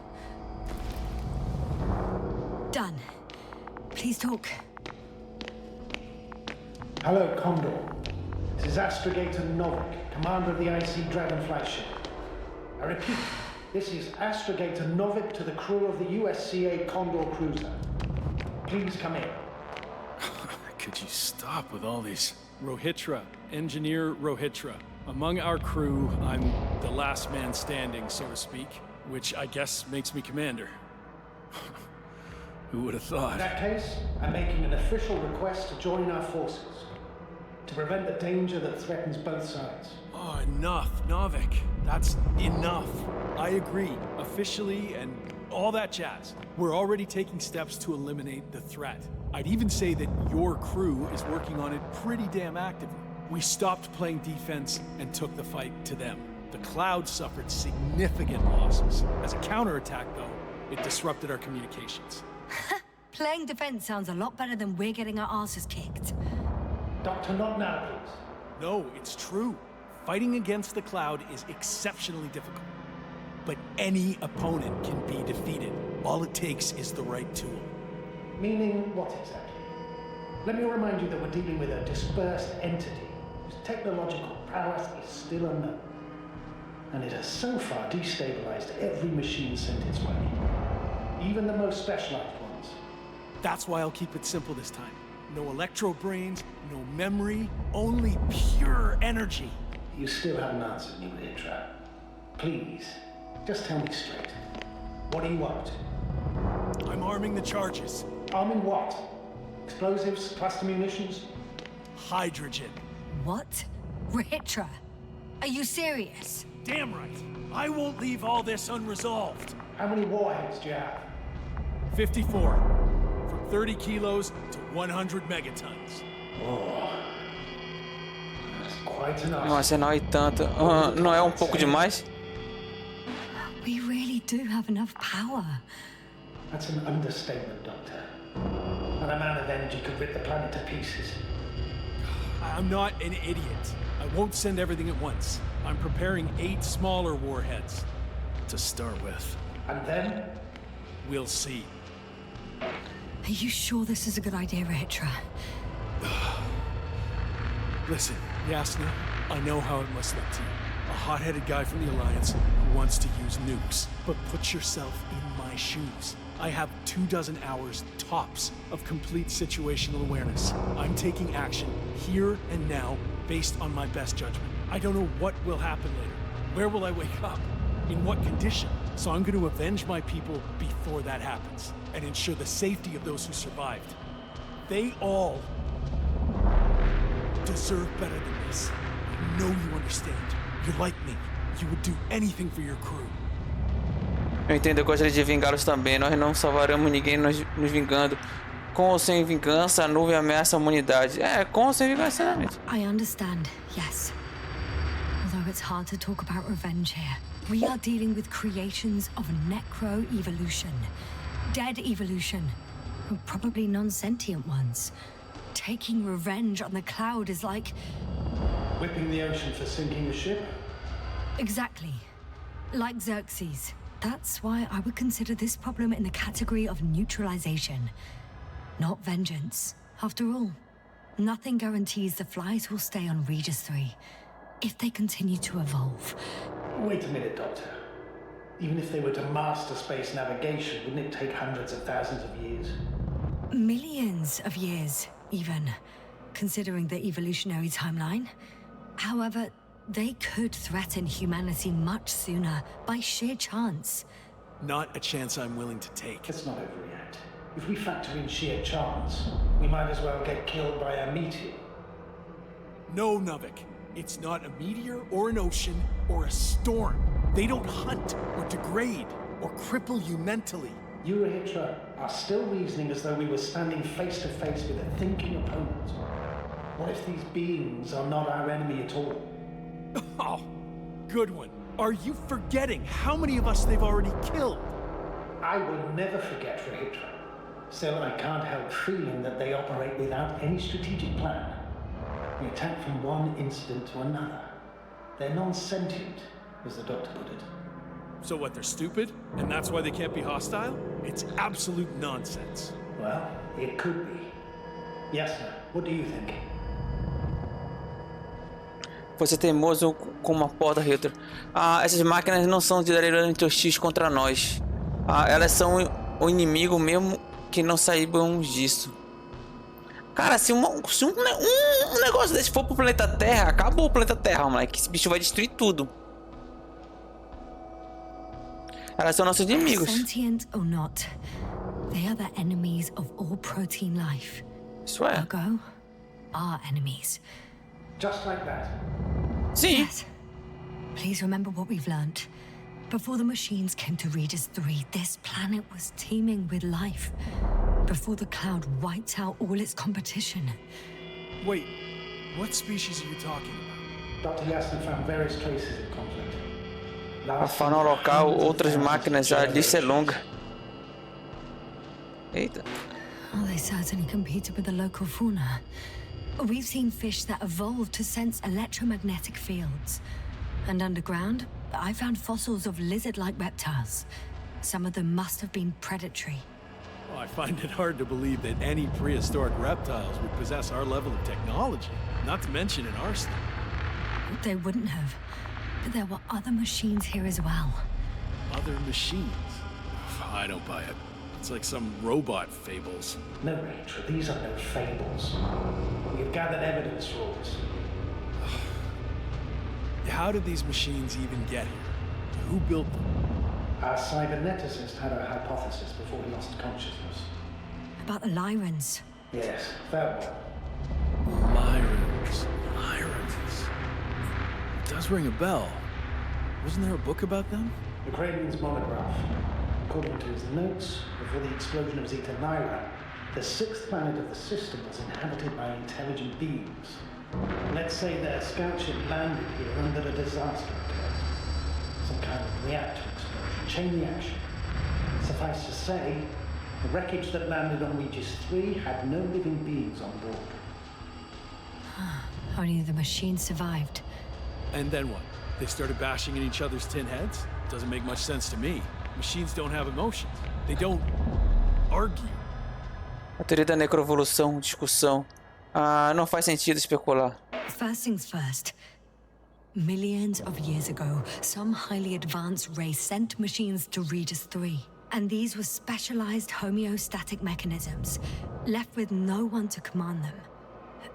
Done. Please talk. Hello, Condor. This is Astrogator Novik, commander of the IC Dragonfly ship. I repeat, this is astrogator Novik to the crew of the USCA Condor cruiser. Please come in. Could you stop with all these? Rohitra, engineer Rohitra. Among our crew, I'm the last man standing, so to speak, which I guess makes me commander. Who would have thought? In that case, I'm making an official request to join our forces to prevent the danger that threatens both sides. Oh, enough, Novik. That's enough. I agree, officially and all that jazz. We're already taking steps to eliminate the threat. I'd even say that your crew is working on it pretty damn actively. We stopped playing defense and took the fight to them. The Cloud suffered significant losses. As a counterattack, though, it disrupted our communications. Playing defense sounds a lot better than we're getting our asses kicked. Doctor, not now, please. No, it's true. Fighting against the Cloud is exceptionally difficult. But any opponent can be defeated. All it takes is the right tool. Meaning what exactly? Let me remind you that we're dealing with a dispersed entity whose technological prowess is still unknown. And it has so far destabilized every machine sent its way. Even the most specialized ones. That's why I'll keep it simple this time. No electro brains, no memory, only pure energy. You still haven't answered me, Hitra. Please, just tell me straight. What are you up to? I'm arming the charges. Arming what? Explosives, cluster munitions? Hydrogen. What? Rohitra, are you serious? Damn right. I won't leave all this unresolved. How many warheads do you have? 54. From 30 kilos to 100 megatons. Oh. That's quite enough. Nossa, não é tanto. Não é um pouco demais? We really do have enough power. That's an understatement, Doctor. That amount of energy could rip the planet to pieces. I'm not an idiot. I won't send everything at once. I'm preparing 8 smaller warheads to start with. And then? We'll see. Are you sure this is a good idea, Rohitra? Listen, Yasna, I know how it must look to you. A hot-headed guy from the Alliance who wants to use nukes. But put yourself in my shoes. I have 24 hours tops of complete situational awareness. I'm taking action here and now based on my best judgment. I don't know what will happen later. Where will I wake up? In what condition? So I'm going to avenge my people before that happens and ensure the safety of those who survived. They all deserve better than this. I know you understand. You're like me. You would do anything for your crew. Eu entendo, eu gostaria de vingá-los também. Nós não salvaremos ninguém nos vingando. Com ou sem vingança, a nuvem ameaça a humanidade. É, com ou sem vingança, sinceramente. I understand, yes. Although it's hard to talk about revenge here. We are dealing with creations of necro-evolution. Dead evolution. Probably non-sentient ones. Taking revenge on the Cloud is like... Whipping the ocean for sinking a ship? Exactly. Like Xerxes. That's why I would consider this problem in the category of neutralization. Not vengeance. After all, nothing guarantees the flies will stay on Regis 3 if they continue to evolve. Wait a minute, Doctor. Even if they were to master space navigation, wouldn't it take hundreds of thousands of years? Millions of years, even, considering the evolutionary timeline. However, they could threaten humanity much sooner by sheer chance. Not a chance I'm willing to take. Let's not overreact. If we factor in sheer chance, we might as well get killed by a meteor. No, Novik. It's not a meteor or an ocean or a storm. They don't hunt or degrade or cripple you mentally. You, Hitra, are still reasoning as though we were standing face to face with a thinking opponent. What if these beings are not our enemy at all? Oh, good one. Are you forgetting how many of us they've already killed? I will never forget, Hitra. Still, I can't help feeling that they operate without any strategic plan. They attack from one incident to another. They're non-sentient, as the doctor put it. So what, they're stupid? And that's why they can't be hostile? It's absolute nonsense. Well, it could be. Yes, sir. What do you think? Você é teimoso com uma porta Hitler. Essas máquinas não são diretamente hostis contra nós. Elas são o inimigo mesmo que não saibamos disso. Cara, se um negócio desse for pro planeta Terra, acabou o planeta Terra, moleque. Esse bicho vai destruir tudo. Elas são nossos inimigos. Sentient or not, they are the enemies of all protein life. Isso é. Ergo, our enemies. Just like that. Sim. Yes. Please remember what we've learned. Before the machines came to Regis 3, this planet was teeming with life. Before the cloud wiped out all its competition. Wait, what species are you talking about? Dr. Yasser found various traces of conflict. A fauna local, outras máquinas, a lista é longa. Eita. Oh, they certainly competed with the local fauna. We've seen fish that evolved to sense electromagnetic fields. And underground, I found fossils of lizard-like reptiles. Some of them must have been predatory. Well, I find it hard to believe that any prehistoric reptiles would possess our level of technology, not to mention an arsenal. They wouldn't have. But there were other machines here as well. Other machines? I don't buy it. It's like some robot fables. No, Rachel, these are no fables. We've gathered evidence for all this. How did these machines even get here? Who built them? Our cyberneticist had a hypothesis before he lost consciousness. About the Lyrans. Yes, that one. Lyrans. It does ring a bell. Wasn't there a book about them? The Craven's monograph. According to his notes, before the explosion of Zeta Nyra, the sixth planet of the system was inhabited by intelligent beings. Let's say their scout ship landed here under a disaster occurred. Some kind of reactor explosion, chain reaction. Suffice to say, the wreckage that landed on Regis 3 had no living beings on board. Only the machines survived. And then what? They started bashing in each other's tin heads? Doesn't make much sense to me. Machines don't have emotions. They don't argue. A teoria da necroevolução, discussão. Não faz sentido especular. First things first. Millions of years ago, some highly advanced race sent machines to Regis 3. And these were specialized homeostatic mechanisms, left with no one to command them.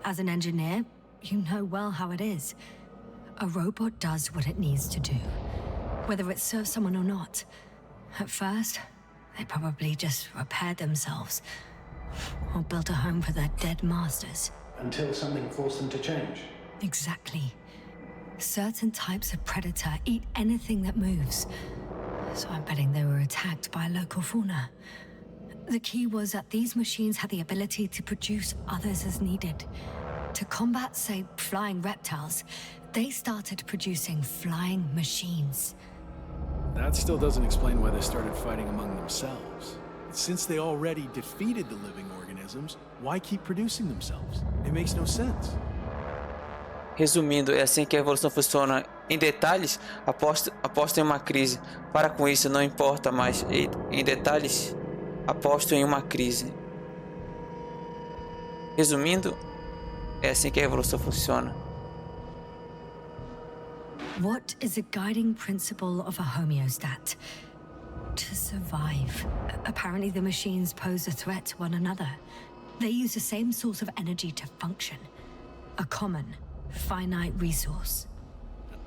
As an engineer, you know well how it is. A robot does what it needs to do, whether it serves someone or not. At first, they probably just repaired themselves, or built a home for their dead masters. Until something forced them to change. Exactly. Certain types of predator eat anything that moves. So I'm betting they were attacked by a local fauna. The key was that these machines had the ability to produce others as needed. To combat, say, flying reptiles, they started producing flying machines. That still doesn't explain why they started fighting among themselves. Since they already defeated the living organisms, why keep producing themselves? It makes no sense. Resumindo, é assim que a evolução funciona. Em detalhes, aposto em uma crise. Para com isso, não importa mais. Em detalhes, aposto em uma crise. Resumindo, é assim que a evolução funciona. What is the guiding principle of a homeostat? To survive. Apparently the machines pose a threat to one another. They use the same source of energy to function. A common, finite resource.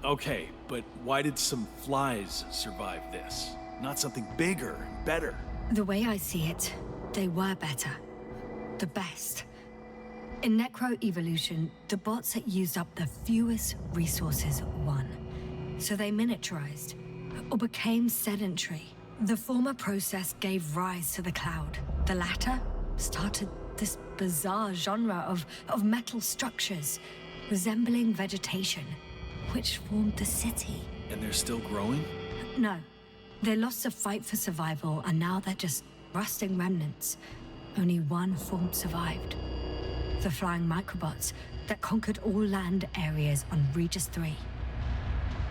Okay, but why did some flies survive this? Not something bigger and better. The way I see it, they were better. The best. In necroevolution, the bots that used up the fewest resources won. So they miniaturized, or became sedentary. The former process gave rise to the cloud. The latter started this bizarre genre of metal structures, resembling vegetation, which formed the city. And they're still growing? No. They lost the fight for survival, and now they're just rusting remnants. Only one form survived. The flying microbots that conquered all land areas on Regis 3.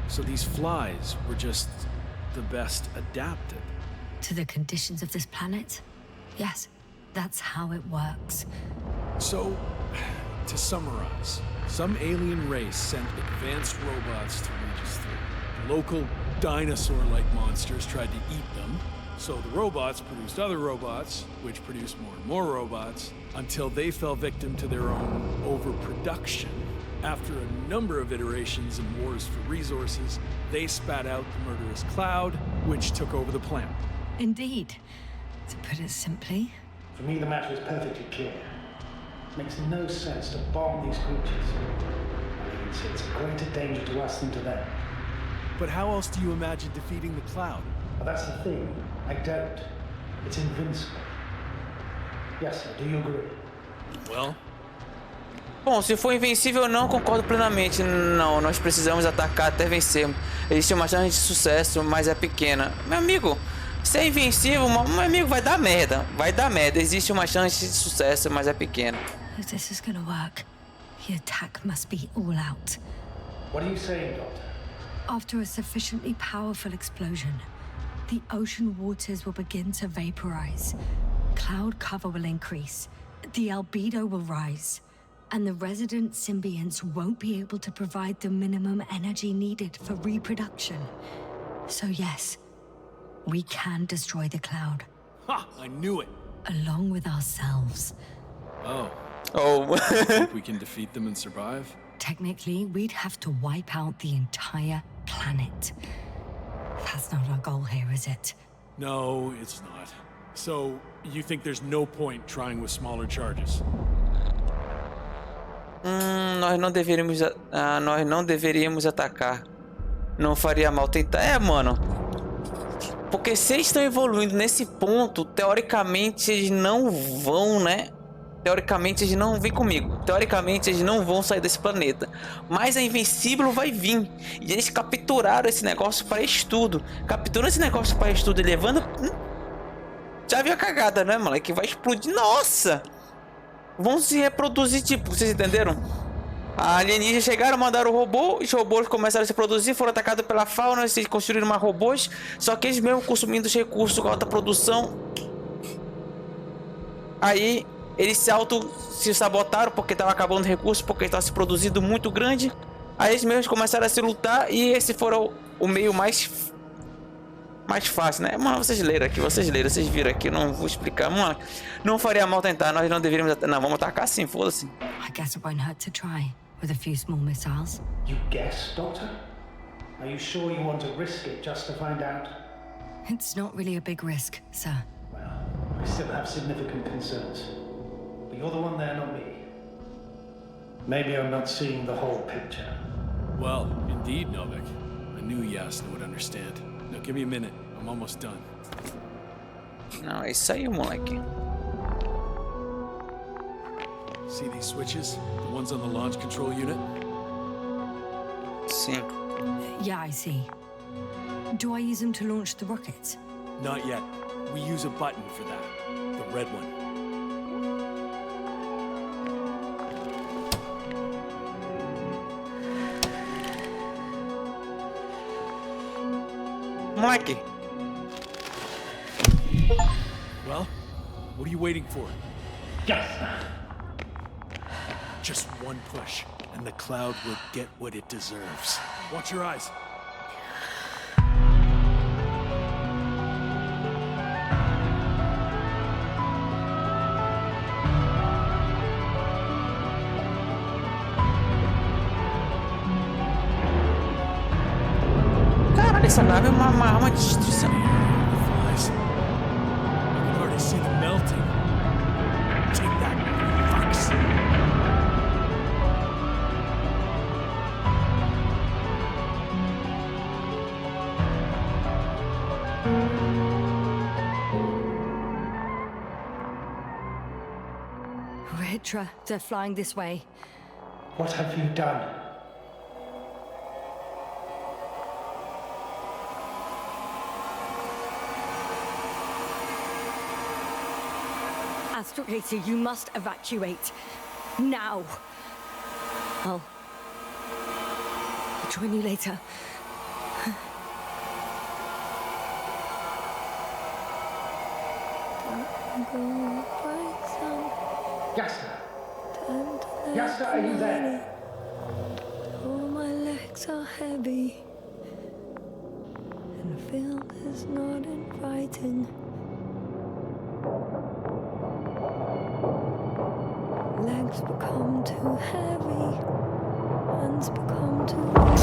So these flies were just the best adapted. To the conditions of this planet? Yes, that's how it works. So, to summarize, Some alien race sent advanced robots to Regis 3. Local dinosaur-like monsters tried to eat them, so the robots produced other robots, which produced more and more robots, until they fell victim to their own overproduction. After a number of iterations and wars for resources, they spat out the murderous cloud, which took over the planet. Indeed. To put it simply, For me, the matter is perfectly clear. It makes no sense to bomb these creatures. I mean, it's a greater danger to us than to them. But how else do you imagine defeating the cloud? But that's the thing. I don't. It's invincible. Yes, sir. Do you agree? Well, Bom, se for invencível ou não, concordo plenamente. Não, nós precisamos atacar até vencermos. Existe uma chance de sucesso, mas é pequena. Meu amigo, se é invencível, meu amigo, vai dar merda. Vai dar merda. Existe uma chance de sucesso, mas é pequena. if this is gonna work, the attack must be all out. What are you saying, Doctor? After a sufficiently powerful explosion, the ocean waters will begin to vaporize. Cloud cover will increase, the albedo will rise, and the resident symbionts won't be able to provide the minimum energy needed for reproduction. So yes, we can destroy the cloud, ha! I knew it! along with ourselves. Oh, Oh, think we can defeat them and survive? Technically, we'd have to wipe out the entire planet. That's not our goal here, is it? No, it's not. So, you think there's no point trying with smaller charges? nós não deveríamos atacar. Não faria mal tentar. É, mano. Porque se eles estão evoluindo nesse ponto, teoricamente eles não vão, né? Teoricamente eles não vêm comigo. Teoricamente eles não vão sair desse planeta. Mas a Invencível vai vir. E eles capturaram esse negócio para estudo. Capturando esse negócio para estudo e levando... Já viu a cagada, né, moleque? Vai explodir. Nossa! Vão se reproduzir, tipo, vocês entenderam? A alienígenas chegaram, mandaram o robô, os robôs começaram a se produzir, foram atacados pela fauna, eles construíram mais robôs, só que eles mesmo consumindo os recursos com alta produção. Aí eles se sabotaram porque estavam acabando os recursos, porque estava se produzindo muito grande. Aí eles mesmos começaram a se lutar e esse foram o meio mais fácil, né? Mano, vocês leram aqui, vocês viram aqui, eu não vou explicar. Mano, não faria mal tentar, nós não deveríamos... Não, vamos atacar sim, foda-se. I guess it won't hurt to try, with a few small missiles. You guess, Doctor? Are you sure you want to risk it just to find out? It's not really a big risk, sir. Well, I still have significant concerns. But you're the one there, not me. Maybe I'm not seeing the whole picture. Well, indeed, Novik. I knew Yasna would understand. Now, give me a minute. I'm almost done. Não, é isso aí, moleque. See these switches? The ones on the launch control unit? Sim. Yeah, I see. Do I use them to launch the rockets? Not yet. We use a button for that. The red one. Moleque. Well, what are you waiting for? Yes! Just one push, and the cloud will get what it deserves. Watch your eyes. Caralho, essa nave é uma arma de destruição. The flies. I can already see them melting. Take that, fucks. Ritra, they're flying this way. What have you done? Astrogator, you must evacuate. Now. I'll join you later. Yasna! Yasna, are you there? Legs are heavy, and the field is not inviting. Legs become too heavy, hands become too light.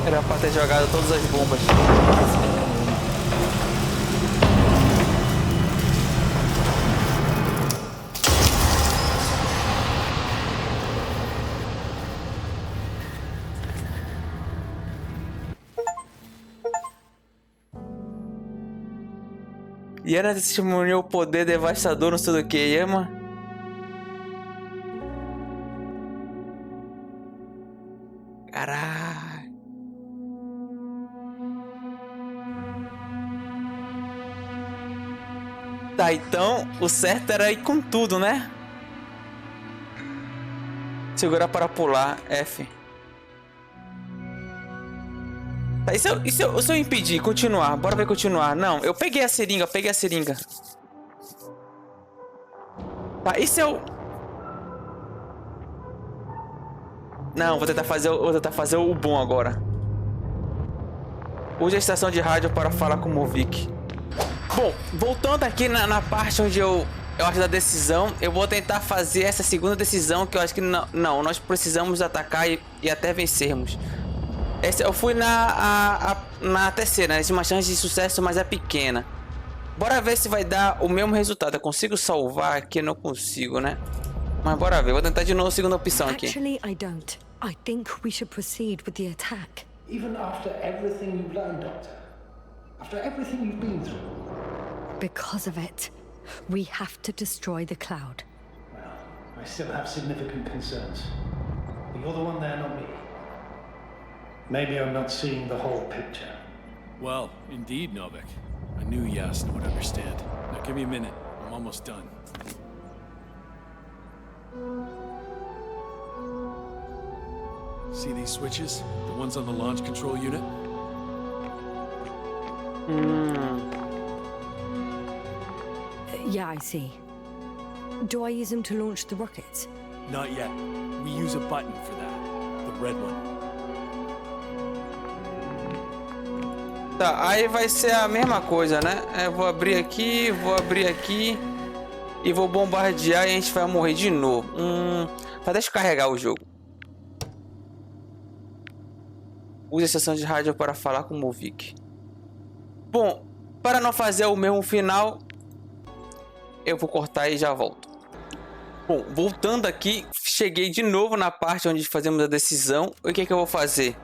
Era pra ter jogado todas as bombas. E ela testemunhou o poder devastador no seu do que, Yama? Caralho. Tá, então o certo era ir com tudo, né? Segurar para pular, F. Tá, e se eu impedir, continuar? Bora ver continuar. Não, eu peguei a seringa, Tá, e se eu... Não, vou tentar fazer o bom agora. Use a estação de rádio para falar com o Vic. Bom, voltando aqui na parte onde eu acho da decisão, eu vou tentar fazer essa segunda decisão que eu acho que não, nós precisamos atacar e até vencermos. Eu fui na terceira, né? Uma chance de sucesso, mas é pequena. Bora ver se vai dar o mesmo resultado. Eu consigo salvar aqui? Não consigo, né? Mas bora ver, vou tentar de novo a segunda opção aqui. Actually, I don't. I think we should proceed with the attack. Even after everything you've learned, Doctor? After everything you've been through? Because of it, we have to destroy the cloud. Well, I still have significant concerns. But you're the one there, not me. Maybe I'm not seeing the whole picture. Well, indeed, Novik. I knew Yasna would understand. Now give me a minute. I'm almost done. See these switches? The ones on the launch control unit? Yeah, I see. Do I use them to launch the rockets? Not yet. We use a button for that. The red one. Tá, aí vai ser a mesma coisa, né? Eu vou abrir aqui e vou bombardear e a gente vai morrer de novo. Tá, deixa eu carregar o jogo. Use a estação de rádio para falar com o Vic. Bom, para não fazer o mesmo final, eu vou cortar e já volto. Bom, voltando aqui, cheguei de novo na parte onde fazemos a decisão. O que é que eu vou fazer?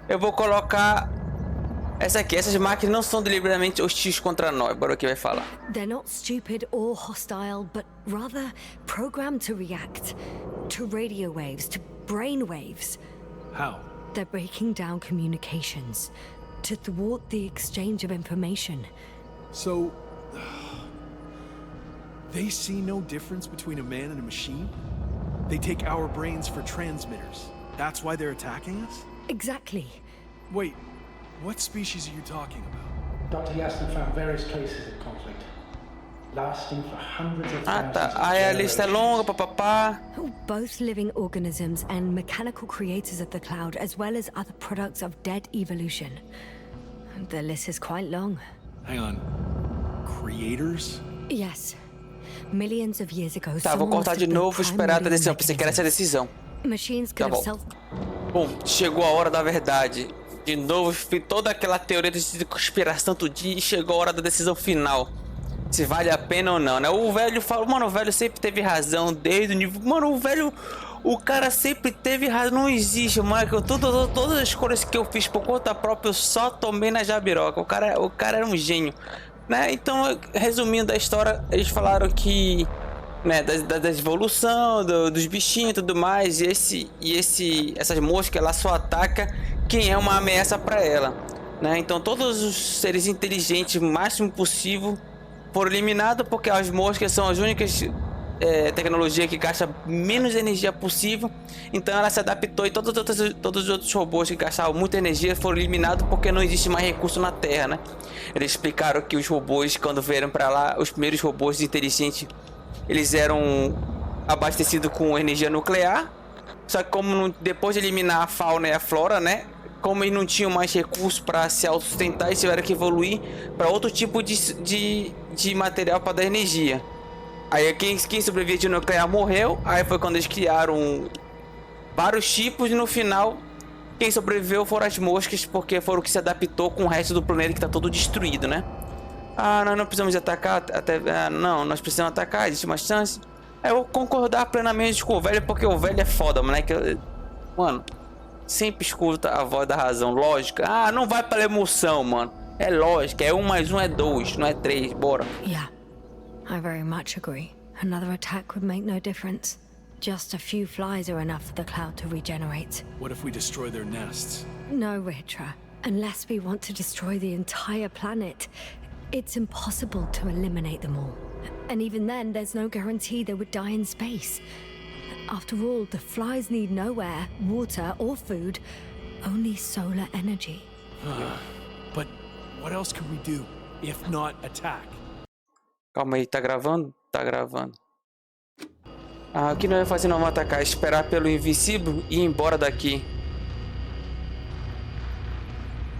Eu vou colocar essa aqui. Essas máquinas não são deliberadamente hostis contra nós. Bora que vai falar. They're not stupid or hostile, but rather programmed to react to radio waves, to brain waves. How? They're breaking down communications to thwart the exchange of information. So... they see no difference between a man and a machine? They take our brains for transmitters. That's why they're attacking us? Exactly. Wait, what species are you talking about? Dr. Yasna found various traces of conflict, lasting for hundreds of Ah, thousands tá. of Aí a lista é longa, generations. papapá. Both living organisms and mechanical creators of the cloud, as well as other products of dead evolution. The list is quite long. Hang on. Creators? Yes. Millions of years ago, Tá, vou someone cortar must de have built novo, esperar a primary decisão. Pensei que era essa a decisão. Machines could Já have volto. self... Bom, chegou a hora da verdade. De novo, toda aquela teoria de conspiração todo dia e chegou a hora da decisão final. Se vale a pena ou não, né? O velho fala, mano, o velho sempre teve razão desde o nível... Mano, o velho... O cara sempre teve razão, não existe, Michael. Todas as escolhas que eu fiz por conta própria, eu só tomei na jabiroca. O cara era um gênio, né? Então, resumindo a história, eles falaram que... Né, da evolução, dos bichinhos e tudo mais. Essas moscas, ela só ataca quem é uma ameaça para ela, né? Então todos os seres inteligentes, o máximo possível, foram eliminados porque as moscas são as únicas tecnologias que gastam menos energia possível. Então ela se adaptou e todos os outros robôs que gastavam muita energia foram eliminados porque não existe mais recurso na Terra, né? Eles explicaram que os robôs, quando vieram para lá, os primeiros robôs inteligentes, eles eram abastecido com energia nuclear. Só que como depois de eliminar a fauna e a flora, né? Como eles não tinham mais recursos para se autossustentar, eles tiveram que evoluir para outro tipo de material para dar energia. Aí quem sobrevivia de nuclear morreu. Aí foi quando eles criaram vários tipos e no final quem sobreviveu foram as moscas, porque foram o que se adaptou com o resto do planeta que tá todo destruído, né? Ah, nós não precisamos de atacar até... não, nós precisamos atacar, existe uma chance. Eu vou concordar plenamente com o velho, porque o velho é foda, moleque. Mano, sempre escuta a voz da razão, lógica. Ah, não vai pela emoção, mano. É lógica, é 1 mais 1 é 2, não é 3, bora. Yeah, I very much agree. Another attack would make no difference. Just a few flies are enough for the cloud to regenerate. What if we destroy their nests? No, Ritra. Unless we want to destroy the entire planet, it's impossible to eliminate them all. And even then, there's no guarantee they would die in space. After all, the flies need no air, water, or food, only solar energy. But what else can we do if not attack? Calma aí, tá gravando? Tá gravando. Ah, o que nós vamos fazer? Não vamos atacar, esperar pelo invincible e ir embora daqui.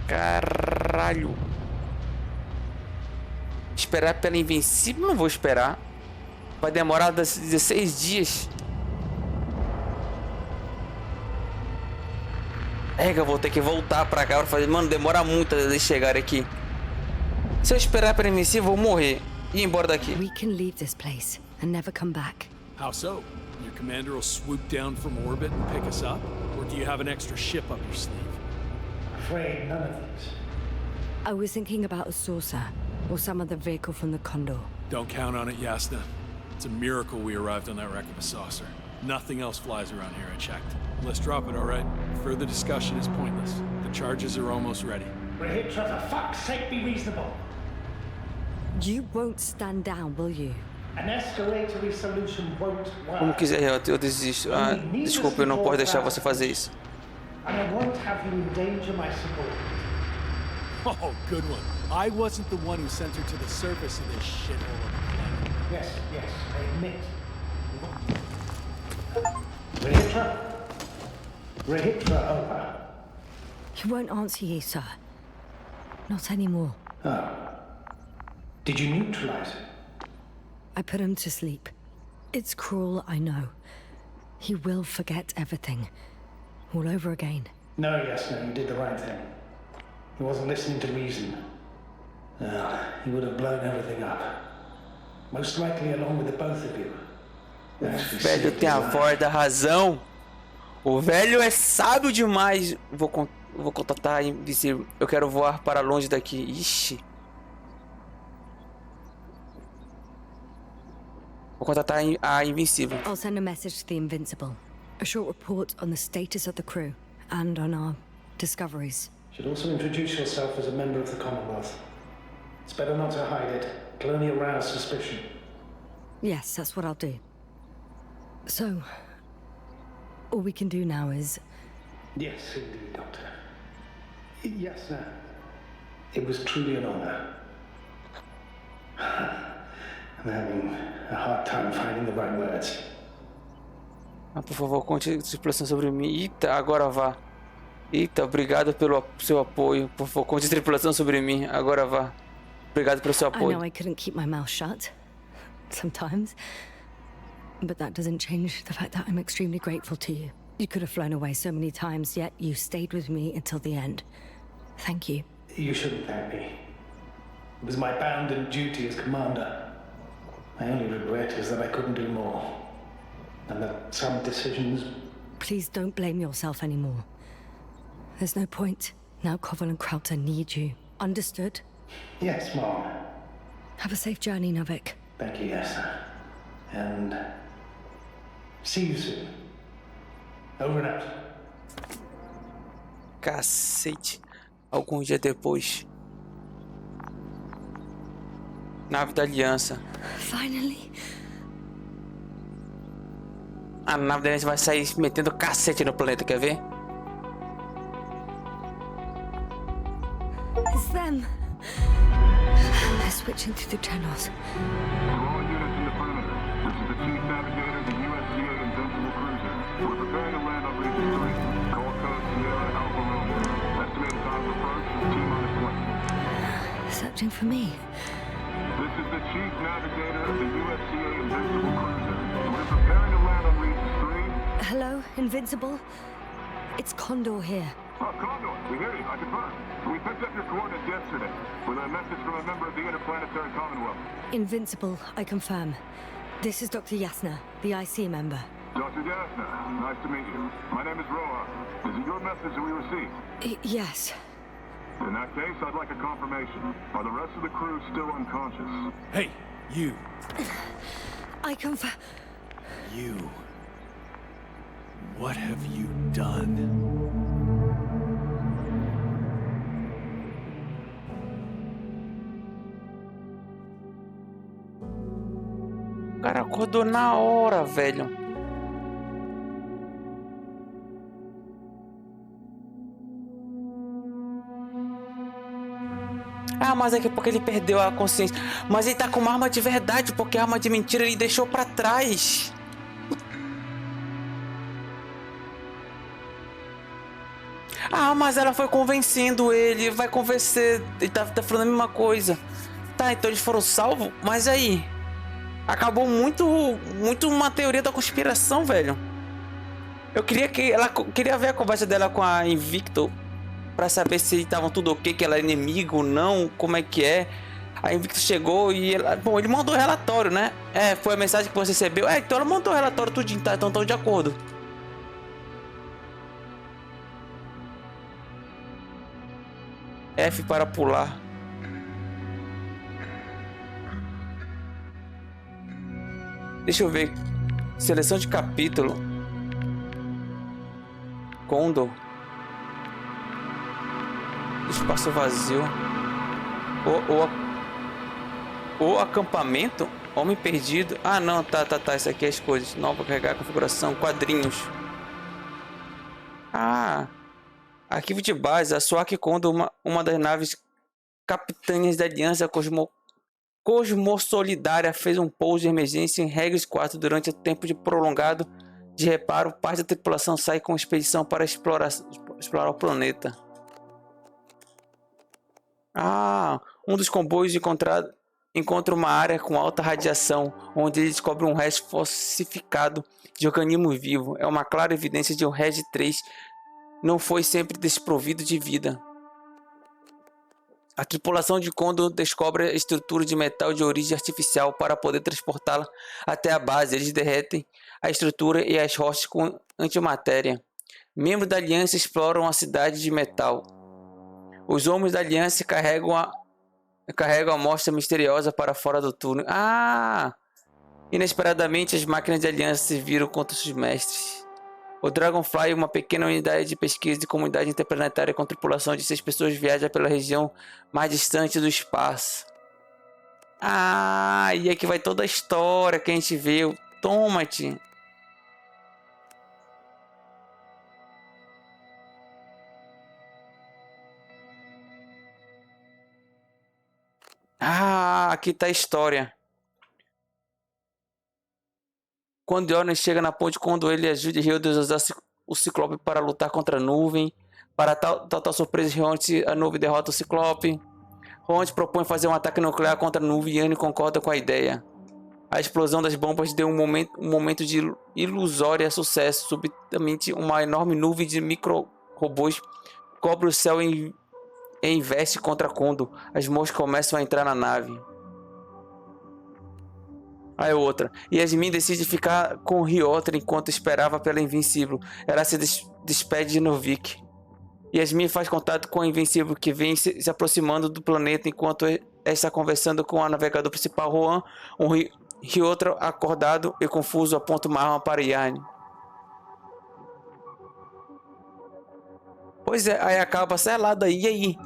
Caralho. Esperar pelo invencível? Não vou esperar. Vai demorar 16 dias. É que eu vou ter que voltar pra cá pra fazer. Mano, demora muito eles chegarem aqui. Se eu esperar pelo invencível, eu vou morrer. E ir embora daqui. We can leave this place and never come back. How so? Your commander will swoop down from orbit and pick us up? Or do you have an extra ship up your sleeve? I'm afraid none of these. I was thinking about a saucer, or some other vehicle from the Condor. Don't count on it, Yasna. It's a miracle we arrived on that wreck of a saucer. Nothing else flies around here, I checked. Let's drop it, all right? Further discussion is pointless. The charges are almost ready. Ritra, for fuck's sake, be reasonable. You won't stand down, will you? An escalatory solution won't Como work. quiser, eu desisto. Ah, desculpa, eu não posso deixar você fazer isso. And I won't have you endanger my support. Oh, good one. I wasn't the one who sent her to the surface of this shithole of a planet. Yes, yes, I admit. Ritra? Ritra, over. He won't answer you, sir. Not anymore. Oh. Did you neutralize it? I put him to sleep. It's cruel, I know. He will forget everything. All over again. No, yes, no, you did the right thing. He wasn't listening to reason. He would have blown everything up. Most likely along with the both of you. O velho tem a voz da razão. O velho é sábio demais. Vou contratar invisível. Eu quero voar para longe daqui. Ixi. Vou contratar a invencível. I'll send a message to the invincible. A short report on the status of the crew and on our discoveries. Should also introduce yourself as a member of the Commonwealth. It's better not to hide it. It'll only arouse suspicion. Yes, that's what I'll do. So, all we can do now is... Yes, indeed, Doctor. Yes, sir. It was truly an honor. I'm having a hard time finding the right words. Ah, por favor, conte a tripulação sobre mim. Eita, agora vá. Eita, obrigado pelo seu apoio. Por favor, conte a tripulação sobre mim. Agora vá. Obrigado pelo seu I apoio. know I couldn't keep my mouth shut. Sometimes. But that doesn't change the fact that I'm extremely grateful to you. You could have flown away so many times, yet you stayed with me until the end. Thank you. You shouldn't thank me. It was my bounden duty as commander. My only regret is that I couldn't do more. And that some decisions... Please don't blame yourself anymore. There's no point. Now Koval and Krauter need you. Understood? Yes, Mom. Have a safe journey, Novik. Thank you, yes, sir. And... see you soon. Over and out. Cacete. Alguns dias depois. Nave da Aliança. Finally. A nave da Aliança vai sair metendo cacete no planeta, quer ver? It's them. They're switching through the channels. To all units in the perimeter, this is the Chief Navigator of the U.S. expecting from me? This is the chief navigator of the USCA Invincible cruiser. We're preparing to land on Reach 3. Hello, Invincible? It's Condor here. Oh, Condor, we hear you. I confirm. We picked up your coordinates yesterday with a message from a member of the Interplanetary Commonwealth. Invincible, I confirm. This is Dr. Yasna, the IC member. Dr. Yasna, nice to meet you. My name is Hora. Is it your message that we received? Yes. In that case, I'd like a confirmation. Are the rest of the crew still unconscious? Hey, you. I confirm. You. What have you done? O cara acordou na hora, velho. Ah, mas daqui a pouco ele perdeu a consciência. Mas ele tá com uma arma de verdade, porque a arma de mentira ele deixou pra trás. Ah, mas ela foi convencendo ele. Vai convencer. Ele tá falando a mesma coisa. Tá, então eles foram salvos. Mas aí... acabou muito uma teoria da conspiração, velho. Eu queria ver a conversa dela com a Invicto pra saber se estavam tudo ok, que ela é inimigo ou não, como é que é. A Invicto chegou e ela, bom, ele mandou o relatório, né? É, foi a mensagem que você recebeu. É, então ela mandou o relatório tudinho, tá? Então estão de acordo. F para pular. Deixa eu ver. Seleção de capítulo. Condor. Espaço vazio. O acampamento. Homem perdido. Ah, não. Tá. Isso aqui é as coisas. Nova carregar configuração. Quadrinhos. Ah. Arquivo de base. A SWAC Condor, uma das naves capitães da Aliança Cosmosolidária, fez um pouso de emergência em Regis 4 durante o tempo de prolongado de reparo. Parte da tripulação sai com expedição para explorar o planeta. Ah, um dos comboios encontra uma área com alta radiação, onde ele descobre um resto falsificado de organismo vivo. É uma clara evidência de que o Reg 3 não foi sempre desprovido de vida. A tripulação de Condor descobre a estrutura de metal de origem artificial para poder transportá-la até a base. Eles derretem a estrutura e as rochas com antimatéria. Membros da Aliança exploram a cidade de metal. Os homens da Aliança carregam a amostra misteriosa para fora do túnel. Ah! Inesperadamente, as máquinas de Aliança se viram contra seus mestres. O Dragonfly, uma pequena unidade de pesquisa de comunidade interplanetária com tripulação de 6 pessoas, viaja pela região mais distante do espaço. Ah, e aqui vai toda a história que a gente viu. Toma-te. Ah, aqui tá a história. Quando Orne chega na ponte, quando ele ajuda Hildes a usar o Ciclope para lutar contra a nuvem. Para tal surpresa, a nuvem derrota o Ciclope. Ronte propõe fazer um ataque nuclear contra a nuvem e Anne concorda com a ideia. A explosão das bombas deu um momento de ilusório sucesso. Subitamente, uma enorme nuvem de micro-robôs cobre o céu e investe contra Condor. As moscas começam a entrar na nave. Aí outra. Yasmin decide ficar com Ryotra enquanto esperava pela Invincible. Ela se despede de Novik. Yasmin faz contato com a Invincible, que vem se aproximando do planeta enquanto está conversando com o navegador principal, Juan. Ryotra, acordado e confuso, aponta uma arma para Yarn. Pois é, aí acaba selado aí. E aí?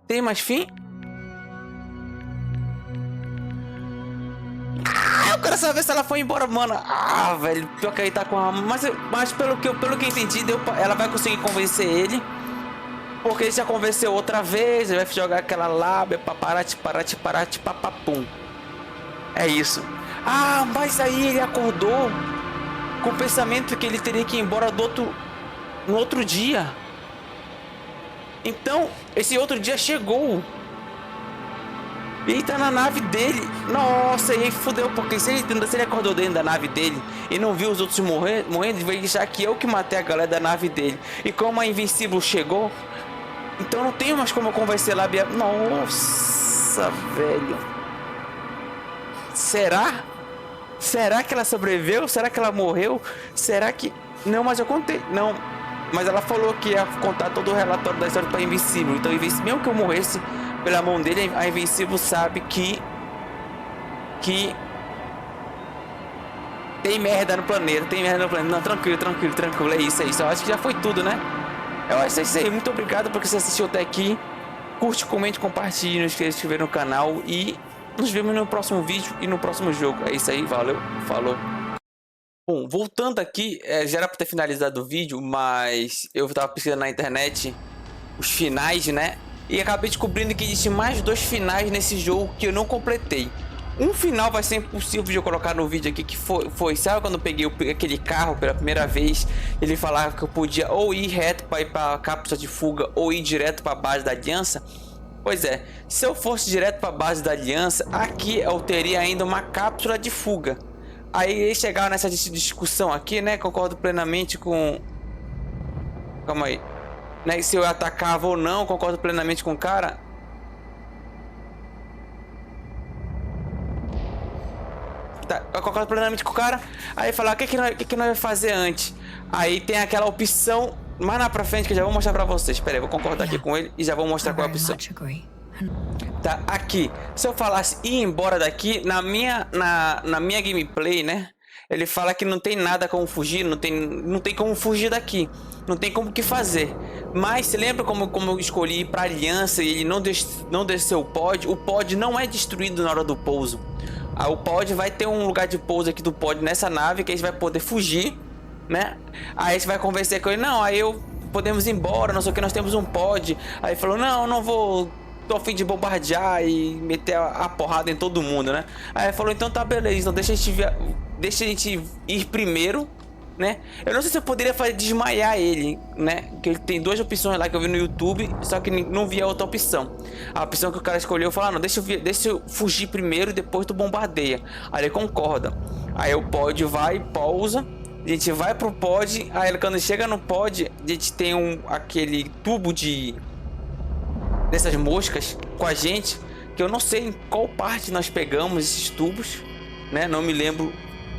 Tem mais fim? Ah, eu quero saber se ela foi embora, mano. Ah, velho, pior que aí tá com a... Mas pelo que eu entendi, ela vai conseguir convencer ele. Porque ele já convenceu outra vez. Ele vai jogar aquela lábia, paparate, papapum. É isso. Ah, mas aí ele acordou com o pensamento que ele teria que ir embora do outro no outro dia. Então, esse outro dia chegou. E ele tá na nave dele. Nossa, e aí fudeu, porque se ele acordou dentro da nave dele e não viu os outros morrendo, ele vai achar que eu que matei a galera da nave dele. E como a Invincible chegou, então não tem mais como eu convencer lá. Nossa, velho. Será? Será que ela sobreviveu? Será que ela morreu? Será que... Não, mas eu contei. Não, mas ela falou que ia contar todo o relatório da história pra Invincible. Então, mesmo que eu morresse pela mão dele, a Invincible sabe que tem merda no planeta, Não, tranquilo, é isso. Eu acho que já foi tudo, né? Eu acho que é isso aí. Muito obrigado por você assistiu até aqui. Curte, comente, compartilhe, não esqueça de se inscrever no canal e nos vemos no próximo vídeo e no próximo jogo. É isso aí, valeu, falou. Bom, voltando aqui, já era pra ter finalizado o vídeo, mas eu tava pesquisando na internet os finais, né? E acabei descobrindo que existe mais 2 finais nesse jogo que eu não completei. Um final vai ser impossível de eu colocar no vídeo aqui, que foi sabe quando eu peguei aquele carro pela primeira vez, ele falava que eu podia ou ir reto para ir para a cápsula de fuga ou ir direto para a base da aliança. Pois é, se eu fosse direto para a base da aliança, aqui eu teria ainda uma cápsula de fuga. Aí chegava nessa discussão aqui, né? Concordo plenamente com... Calma aí. Né, se eu atacava ou não, concordo plenamente com o cara. Tá, eu concordo plenamente com o cara. Aí falar, o que nós vamos fazer antes? Aí tem aquela opção mais na pra frente que eu já vou mostrar pra vocês. Espera aí, vou concordar aqui com ele e já vou mostrar qual é a opção. Tá, aqui. Se eu falasse ir embora daqui, na minha gameplay, né? Ele fala que não tem nada como fugir, não tem como fugir daqui. Não tem como que fazer. Mas se lembra como eu escolhi ir pra aliança e ele não desceu o pod não é destruído na hora do pouso. O pod vai ter um lugar de pouso aqui do pod nessa nave que a gente vai poder fugir, né? Aí você vai convencer com ele, não, aí podemos ir embora, não sei o que, nós temos um pod. Aí ele falou, não vou, tô a fim de bombardear e meter a porrada em todo mundo, né? Aí ele falou, então tá beleza, então deixa a gente ir primeiro, né? Eu não sei se eu poderia desmaiar ele, né? Que ele tem 2 opções lá que eu vi no YouTube, só que não vi a outra opção. A opção que o cara escolheu, falou, não, deixa eu fugir primeiro e depois tu bombardeia. Aí ele concorda. Aí o pod vai, pousa, a gente vai pro pod, aí quando chega no pod, a gente tem aquele tubo dessas moscas com a gente, que eu não sei em qual parte nós pegamos esses tubos, né? Não me lembro.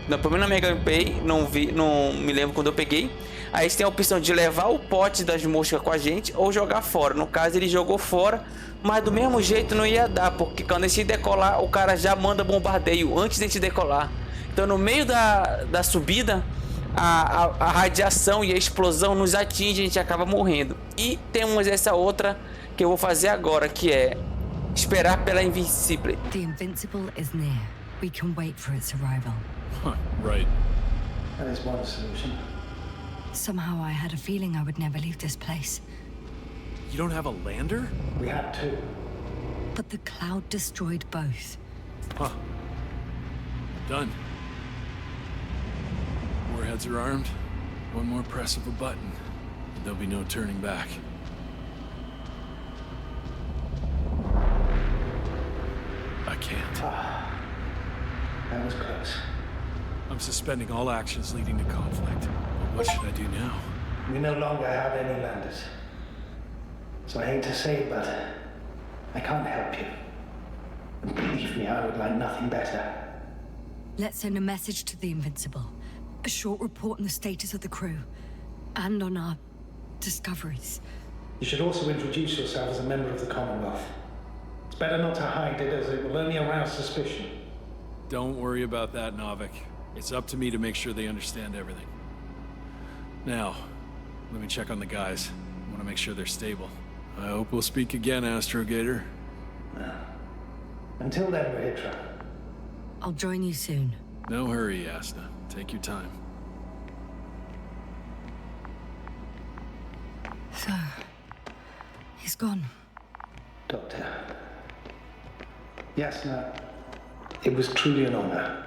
Pelo menos na minha gameplay, não me lembro quando eu peguei. Aí a gente tem a opção de levar o pote das moscas com a gente ou jogar fora. No caso ele jogou fora, mas do mesmo jeito não ia dar, porque quando a gente decolar, o cara já manda bombardeio antes de a gente decolar. Então no meio da subida, a radiação e a explosão nos atinge e a gente acaba morrendo. E temos essa outra que eu vou fazer agora, que é esperar pela Invincible. The Invincible is near. We can wait for its arrival. Huh, right. That is one solution. Somehow I had a feeling I would never leave this place. You don't have a lander? We had 2. But the cloud destroyed both. Huh. Done. Warheads are armed. One more press of a button, and there'll be no turning back. I can't. That was close. I'm suspending all actions leading to conflict. But what should I do now? We no longer have any landers. So I hate to say it, but I can't help you. And believe me, I would like nothing better. Let's send a message to the Invincible. A short report on the status of the crew. And on our discoveries. You should also introduce yourself as a member of the Commonwealth. It's better not to hide it, as it will only arouse suspicion. Don't worry about that, Novik. It's up to me to make sure they understand everything. Now, let me check on the guys. I want to make sure they're stable. I hope we'll speak again, Astrogator. Until then, Rahitra. I'll join you soon. No hurry, Yasna. Take your time. So, he's gone. Doctor. Yasna, it was truly an honor.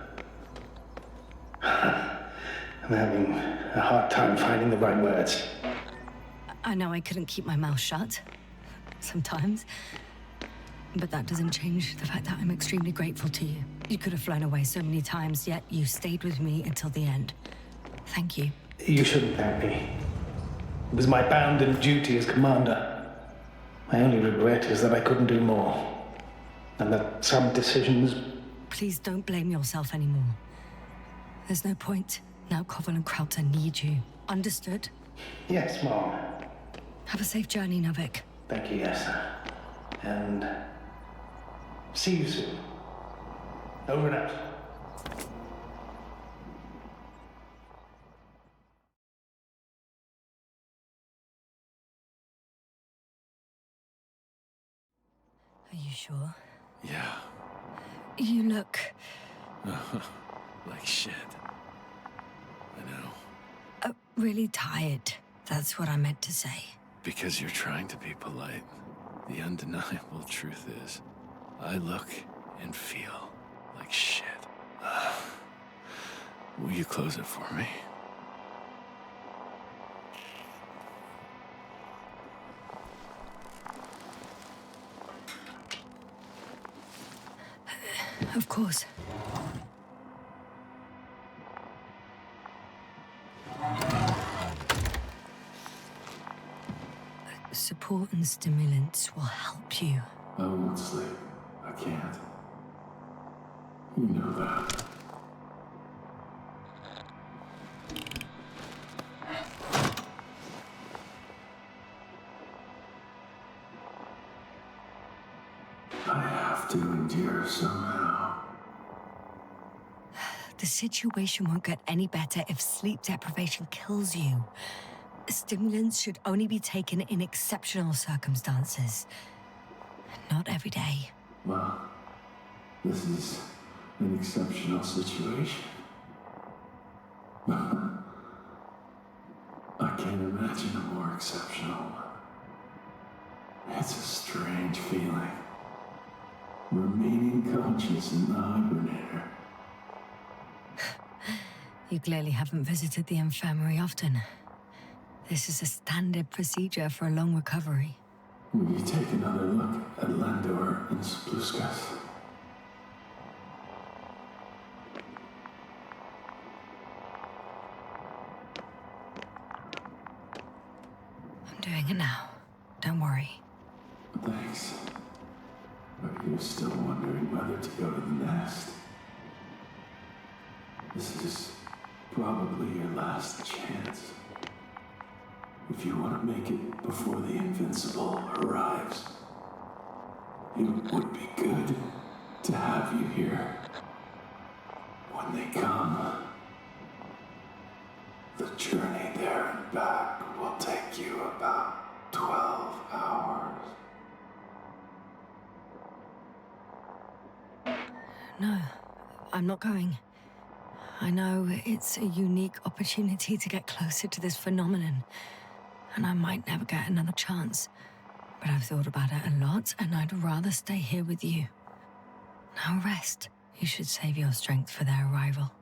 I'm having a hard time finding the right words. I know I couldn't keep my mouth shut. Sometimes. But that doesn't change the fact that I'm extremely grateful to you. You could have flown away so many times, yet you stayed with me until the end. Thank you. You shouldn't thank me. It was my bounden duty as commander. My only regret is that I couldn't do more. And that some decisions... Please don't blame yourself anymore. There's no point. Now Koval and Krauter need you. Understood? Yes, Mom. Have a safe journey, Novik. Thank you, yes. And... see you soon. Over and out. Are you sure? Yeah. You look... Like shit. I know. really tired. That's what I meant to say. Because you're trying to be polite. The undeniable truth is, I look and feel like shit. Will you close it for me? Of course. Support and stimulants will help you. I won't sleep. I can't. You know that. I have to endure somehow. The situation won't get any better if sleep deprivation kills you. Stimulants should only be taken in exceptional circumstances. Not every day. Well, this is an exceptional situation. I can't imagine a more exceptional one. It's a strange feeling. Remaining conscious in the hibernator. You clearly haven't visited the infirmary often. This is a standard procedure for a long recovery. Will you take another look at Landor and Spluskas? I'm doing it now. Don't worry. Thanks. But you're still wondering whether to go to the nest. This is probably your last chance. If you want to make it before the invincible arrives, it would be good to have you here. When they come, the journey there and back will take you about 12 hours. No, I'm not going. I know it's a unique opportunity to get closer to this phenomenon, and I might never get another chance. But I've thought about it a lot, and I'd rather stay here with you. Now rest. You should save your strength for their arrival.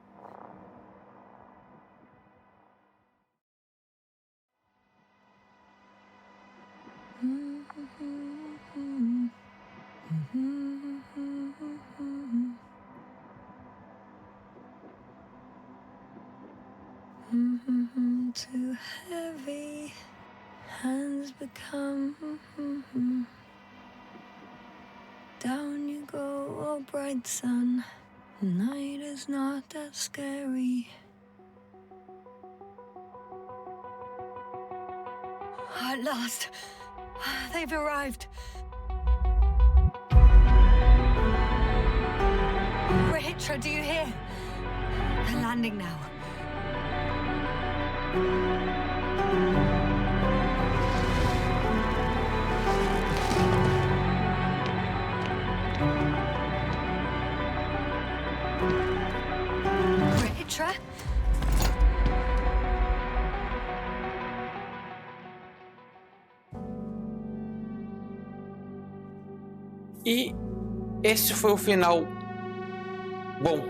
Too heavy, hands become down you go, oh bright sun. Night is not that scary. At last, they've arrived. Rahitra, do you hear? They're landing now. Rahitra? E esse foi o final bom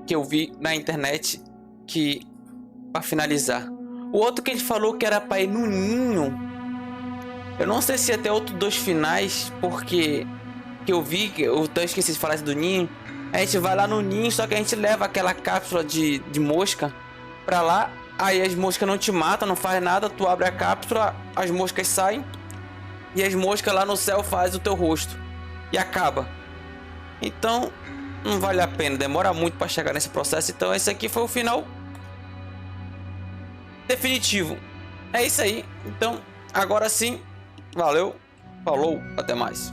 que eu vi na internet, que, para finalizar, O outro que a gente falou que era pra ir no ninho. Eu não sei se até outro 2 finais, porque que eu vi, eu até esqueci de falar do ninho. A gente vai lá no ninho, só que a gente leva aquela cápsula de mosca pra lá. Aí as moscas não te matam, não faz nada. Tu abre a cápsula, as moscas saem. E as moscas lá no céu fazem o teu rosto. E acaba. Então, não vale a pena. Demora muito pra chegar nesse processo. Então esse aqui foi o final definitivo. É isso aí. Então, agora sim. Valeu. Falou. Até mais.